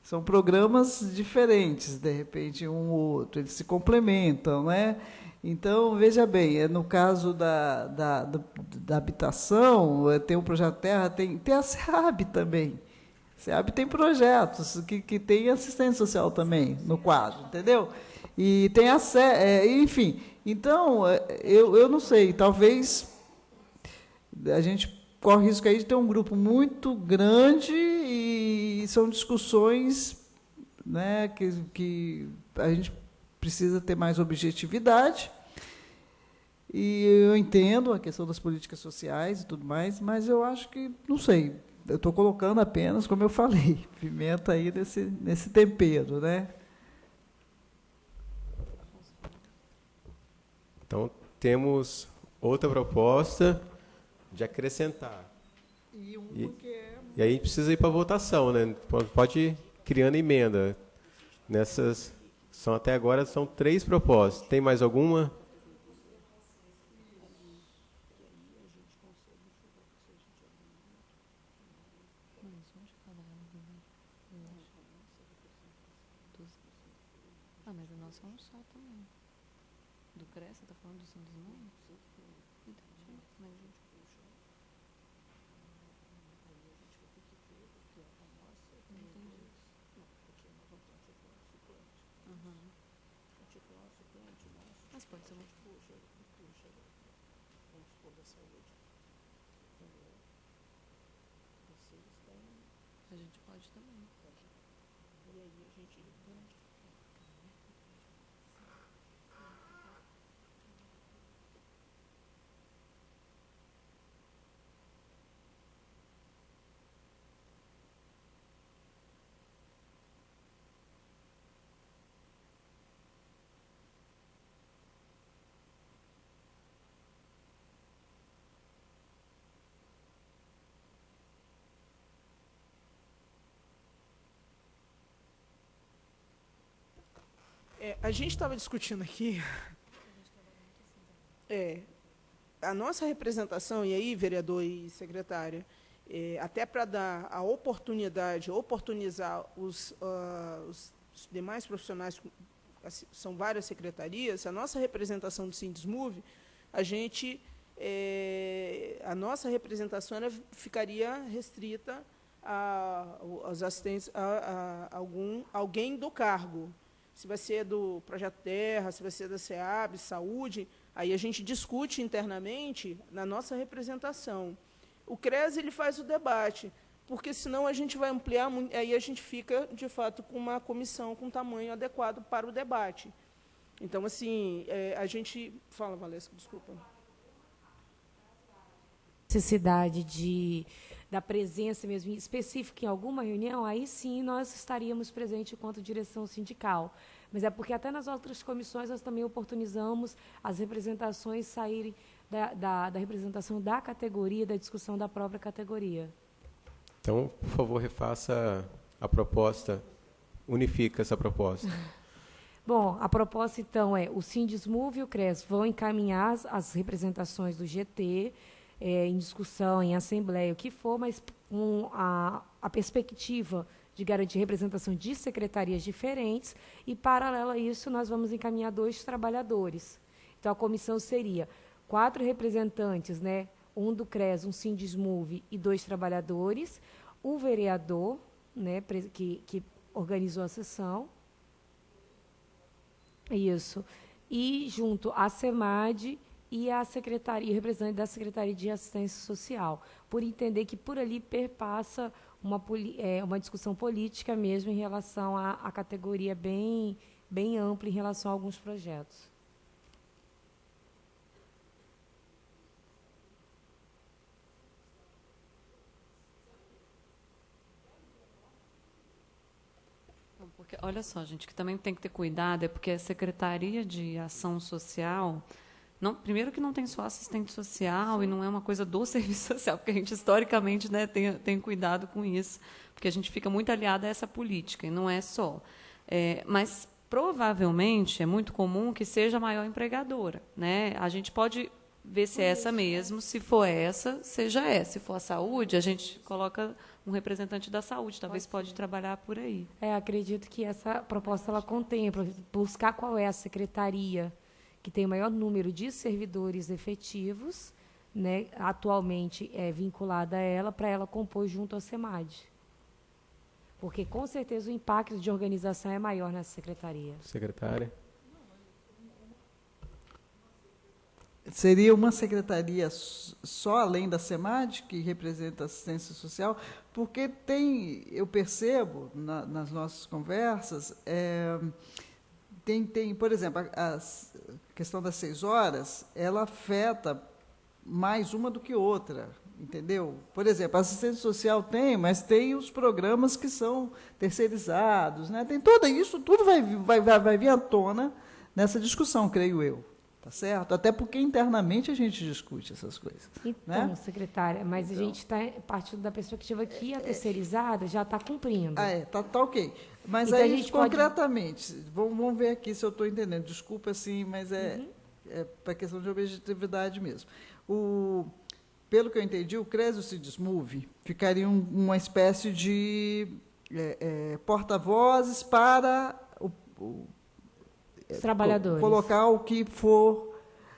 [SPEAKER 5] São programas diferentes, de repente, um ou outro, eles se complementam, né? Então, veja bem, no caso da habitação, tem o Projeto Terra, tem a SEAB também. A SEAB tem projetos que tem assistência social também no quadro, entendeu? E tem enfim. Então, eu não sei, talvez a gente corre risco aí de ter um grupo muito grande e são discussões, né, que a gente precisa ter mais objetividade, e eu entendo a questão das políticas sociais e tudo mais, mas eu acho que, não sei, eu estou colocando apenas, como eu falei, pimenta aí nesse tempero, né?
[SPEAKER 2] Então, temos outra proposta de acrescentar. E aí a gente precisa ir para a votação, né? Pode ir criando emenda. Até agora são 3 propostas. Tem mais alguma?
[SPEAKER 4] Mas a nossa é um só também. Do CRES, você está falando do São dos Nomes? Entendi. Mas a gente puxa. Mas pode ser uma puxa vamos supor da saúde. Vocês têm. A gente pode também. E aí a gente.
[SPEAKER 3] A gente estava discutindo aqui a nossa representação, e aí, vereador e secretária, até para dar a oportunizar os demais profissionais, são várias secretarias, a nossa representação do Sindusmove, a nossa representação ficaria restrita aos assistentes, a alguém do cargo. Se vai ser do Projeto Terra, se vai ser da SEAB, Saúde, aí a gente discute internamente na nossa representação. O CRES ele faz o debate, porque senão a gente vai ampliar, aí a gente fica, de fato, com uma comissão com tamanho adequado para o debate. Então, assim, a gente... Fala, Valesca, desculpa.
[SPEAKER 6] Necessidade da presença mesmo específica em alguma reunião, aí sim nós estaríamos presentes enquanto direção sindical. Mas é porque até nas outras comissões nós também oportunizamos as representações saírem da representação da categoria, da discussão da própria categoria.
[SPEAKER 2] Então, por favor, refaça a proposta, unifica essa proposta.
[SPEAKER 6] Bom, a proposta, então, é o Sindismove e o CRES vão encaminhar as representações do GT em discussão, em assembleia, o que for, mas com a perspectiva de garantir representação de secretarias diferentes e, paralelo a isso, nós vamos encaminhar 2 trabalhadores. Então, a comissão seria 4 representantes, né, um do CRES, um Sindismove e 2 trabalhadores, o vereador, né, que organizou a sessão, isso, e junto à SEMAD e a secretaria, o representante da Secretaria de Assistência Social, por entender que por ali perpassa uma discussão política mesmo em relação à categoria bem ampla em relação a alguns projetos.
[SPEAKER 4] Porque, olha só, gente, que também tem que ter cuidado, é porque a Secretaria de Ação Social, primeiro que não tem só assistente social e não é uma coisa do serviço social, porque a gente, historicamente, né, tem cuidado com isso, porque a gente fica muito aliada a essa política, e não é só. Mas, provavelmente, é muito comum que seja a maior empregadora. Né? A gente pode ver se é essa mesmo, se for essa, seja essa. Se for a saúde, a gente coloca um representante da saúde, talvez pode trabalhar por aí.
[SPEAKER 6] Acredito que essa proposta ela contempla buscar qual é a secretaria que tem o maior número de servidores efetivos, né, atualmente vinculada a ela, para ela compor junto à SEMAD. Porque, com certeza, o impacto de organização é maior nessa secretaria.
[SPEAKER 2] Secretária.
[SPEAKER 5] Seria uma secretaria só além da SEMAD, que representa a assistência social, porque eu percebo, nas nossas conversas, por exemplo, a questão das 6 horas, ela afeta mais uma do que outra, entendeu? Por exemplo, a assistência social mas tem os programas que são terceirizados, né? Tem tudo vai vir à tona nessa discussão, creio eu. Tá certo? Até porque internamente a gente discute essas coisas.
[SPEAKER 6] Então,
[SPEAKER 5] né?
[SPEAKER 6] Secretária, mas a gente está partindo da perspectiva que a terceirizada já está cumprindo.
[SPEAKER 5] Tá ok. Mas
[SPEAKER 6] então,
[SPEAKER 5] aí, concretamente, vamos ver aqui se eu estou entendendo. Desculpa, sim, mas é para questão de objetividade mesmo. Pelo que eu entendi, o CRES e o Sindismove ficariam uma espécie de porta-vozes para
[SPEAKER 6] os trabalhadores.
[SPEAKER 5] Colocar o que for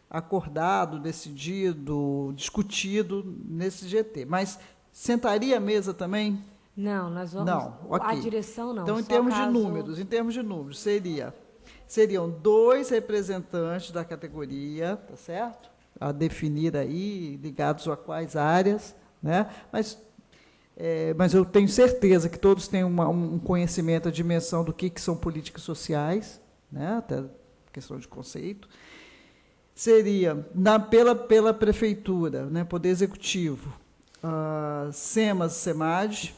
[SPEAKER 5] acordado, decidido, discutido nesse GT. Mas sentaria a mesa também?
[SPEAKER 6] Não, nós vamos...
[SPEAKER 5] Não, ok.
[SPEAKER 6] A direção não.
[SPEAKER 5] Então, em termos de números, seriam 2 representantes da categoria, tá certo? A definir aí, ligados a quais áreas, né? Mas eu tenho certeza que todos têm um conhecimento, a dimensão do que são políticas sociais, né? Até questão de conceito. Seria, pela prefeitura, né? Poder Executivo, SEMAS, SEMAD.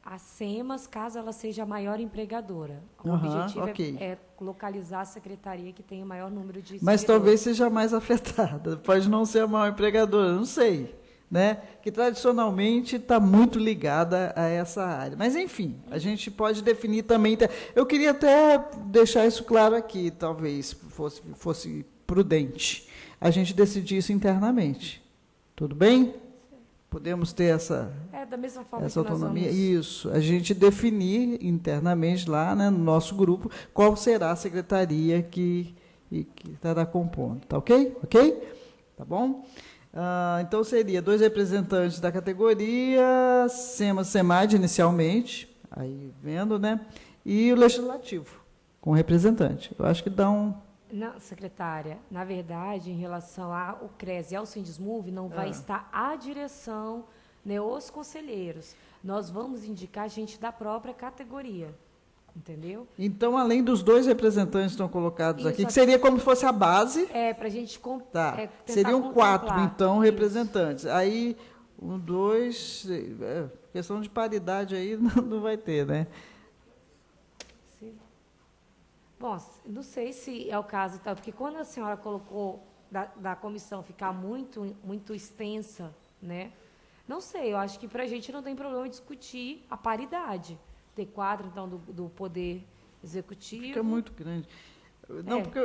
[SPEAKER 6] A SEMAS, caso ela seja a maior empregadora. O objetivo é localizar a secretaria que tem o maior número de
[SPEAKER 5] Mas talvez seja a mais afetada. Pode não ser a maior empregadora, não sei. Né? Que tradicionalmente está muito ligada a essa área. Mas, enfim, a gente pode definir também... Eu queria até deixar isso claro aqui, talvez fosse prudente. A gente decidir isso internamente. Tudo bem? Podemos ter
[SPEAKER 6] da mesma forma
[SPEAKER 5] essa autonomia?
[SPEAKER 6] Nós vamos...
[SPEAKER 5] Isso, a gente definir internamente lá, né, no nosso grupo, qual será a secretaria que estará compondo. Tá ok? Ok? Tá bom? Então, seria 2 representantes da categoria, SEMAD inicialmente, aí vendo, né? E o Legislativo, com representante. Eu acho que dá
[SPEAKER 6] Não, secretária, na verdade, em relação ao CRES e ao Sindismove, não vai estar a direção, né, os conselheiros. Nós vamos indicar gente da própria categoria, entendeu?
[SPEAKER 5] Então, além dos 2 representantes que estão colocados
[SPEAKER 6] Isso,
[SPEAKER 5] aqui, que seria como se fosse a base,
[SPEAKER 6] Para a gente
[SPEAKER 5] tá.
[SPEAKER 6] tentar
[SPEAKER 5] Seriam 4,
[SPEAKER 6] contemplar.
[SPEAKER 5] então,
[SPEAKER 6] Isso.
[SPEAKER 5] representantes. Aí, 1, 2... questão de paridade aí não vai ter, né?
[SPEAKER 6] Bom, não sei se é o caso, então, porque quando a senhora colocou da comissão ficar muito extensa, né? Não sei, eu acho que para a gente não tem problema discutir a paridade. Ter 4, então, do Poder Executivo.
[SPEAKER 5] Fica muito grande. Não, porque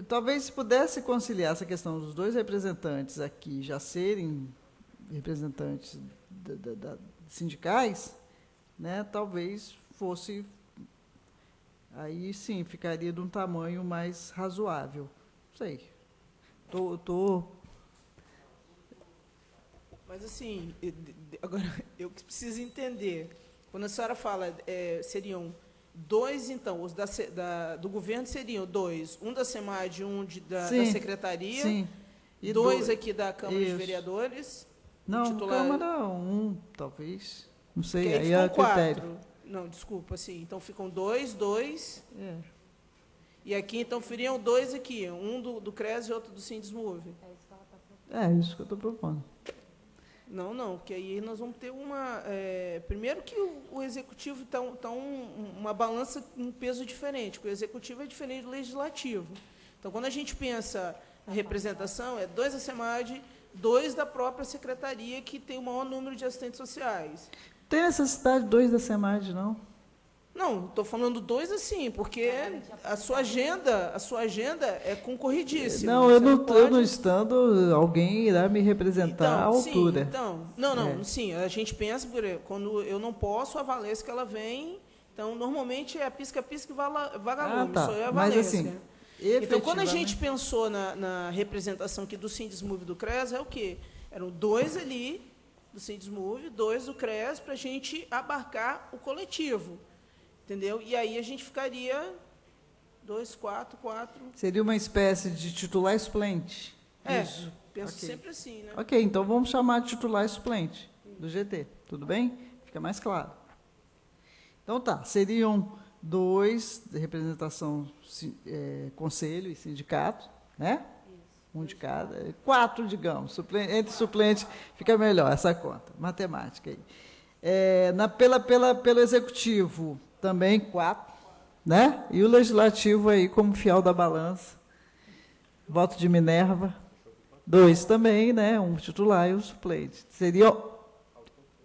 [SPEAKER 5] talvez se pudesse conciliar essa questão dos 2 representantes aqui já serem representantes sindicais, né, talvez fosse... Aí, sim, ficaria de um tamanho mais razoável. Não sei.
[SPEAKER 3] Mas, assim, agora, eu preciso entender. Quando a senhora fala, seriam 2, então, os do governo seriam 2. Um da SEMAD e um da Secretaria. Sim. E 2 aqui da Câmara de Vereadores.
[SPEAKER 5] Não,
[SPEAKER 3] titular...
[SPEAKER 5] Câmara 1, talvez. Não sei,
[SPEAKER 3] Porque
[SPEAKER 5] aí é critério.
[SPEAKER 3] 4. Não, desculpa, assim. Então, ficam 2. E aqui, então, fariam 2 aqui. Um do CRES e outro do Sindismove.
[SPEAKER 5] É isso que eu estou propondo.
[SPEAKER 3] Não, porque aí nós vamos ter uma... primeiro que o Executivo está uma balança, um peso diferente, porque o Executivo é diferente do Legislativo. Então, quando a gente pensa a representação, é 2 da SEMAD, 2 da própria Secretaria, que tem o maior número de assistentes sociais.
[SPEAKER 5] Tem necessidade de 2 da SEMAD, não?
[SPEAKER 3] Não, estou falando 2 assim, porque a sua agenda é concorridíssima.
[SPEAKER 5] Não, eu não estando, alguém irá me representar à altura.
[SPEAKER 3] Sim, então, sim, a gente pensa, quando eu não posso, a Valesca, ela vem, então, normalmente é pisca-pisca e vagalume, sou eu a Valesca.
[SPEAKER 5] Mas, assim,
[SPEAKER 3] então, quando a gente pensou na representação aqui do Sindismove e do CRES, é o quê? Eram 2 ali, do Sindismove, 2 do CRES, para a gente abarcar o coletivo. Entendeu? E aí a gente ficaria 2, 4.
[SPEAKER 5] Seria uma espécie de titular e suplente?
[SPEAKER 3] Isso. Penso sempre assim, né?
[SPEAKER 5] Ok, então vamos chamar de titular e suplente do GT. Tudo bem? Fica mais claro. Então tá, seriam 2 de representação, conselho e sindicato, né? Um de cada. 4, digamos. Entre suplente fica melhor essa conta. Matemática aí. Pelo executivo, também 4, né? E o legislativo aí como fiel da balança. Voto de Minerva. 2 também, né? Um titular e um suplente. Seria,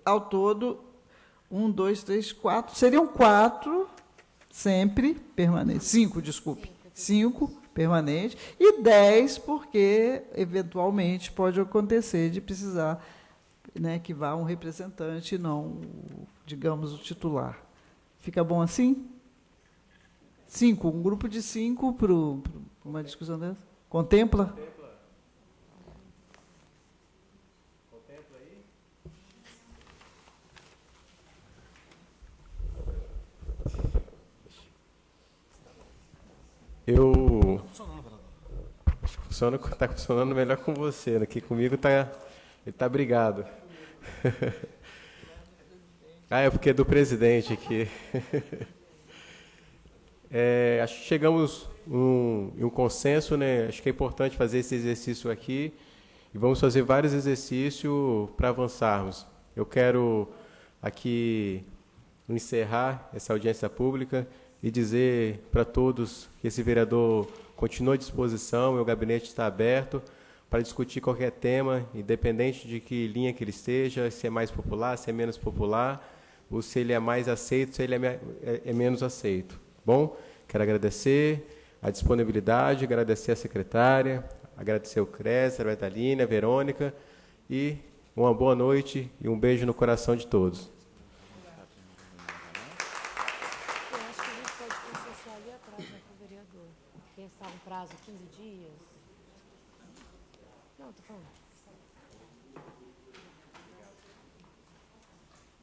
[SPEAKER 5] ao todo, 1, 2, 3, 4. Seriam 4 sempre permanentes. 5, desculpe. 5 permanentes. E 10, porque, eventualmente, pode acontecer de precisar, né, que vá um representante, não, digamos, o titular. Fica bom assim? 5, um grupo de 5 para uma discussão dessa? Contempla?
[SPEAKER 2] Contempla aí? Está funcionando melhor com você, né? Aqui comigo ele está brigado. É porque é do presidente aqui. Acho que chegamos em um consenso, né? Acho que é importante fazer esse exercício aqui e vamos fazer vários exercícios para avançarmos. Eu quero aqui encerrar essa audiência pública e dizer para todos que esse vereador continua à disposição, meu gabinete está aberto para discutir qualquer tema, independente de que linha que ele esteja, se é mais popular, se é menos popular, ou se ele é mais aceito, se ele é menos aceito. Bom, quero agradecer a disponibilidade, agradecer a secretária, agradecer o CRES, a Betalina, a Verônica, e uma boa noite e um beijo no coração de todos.
[SPEAKER 6] Eu acho que a gente pode processar ali atrás, né, com o vereador. Pensar um prazo, 15 dias. Não, estou falando.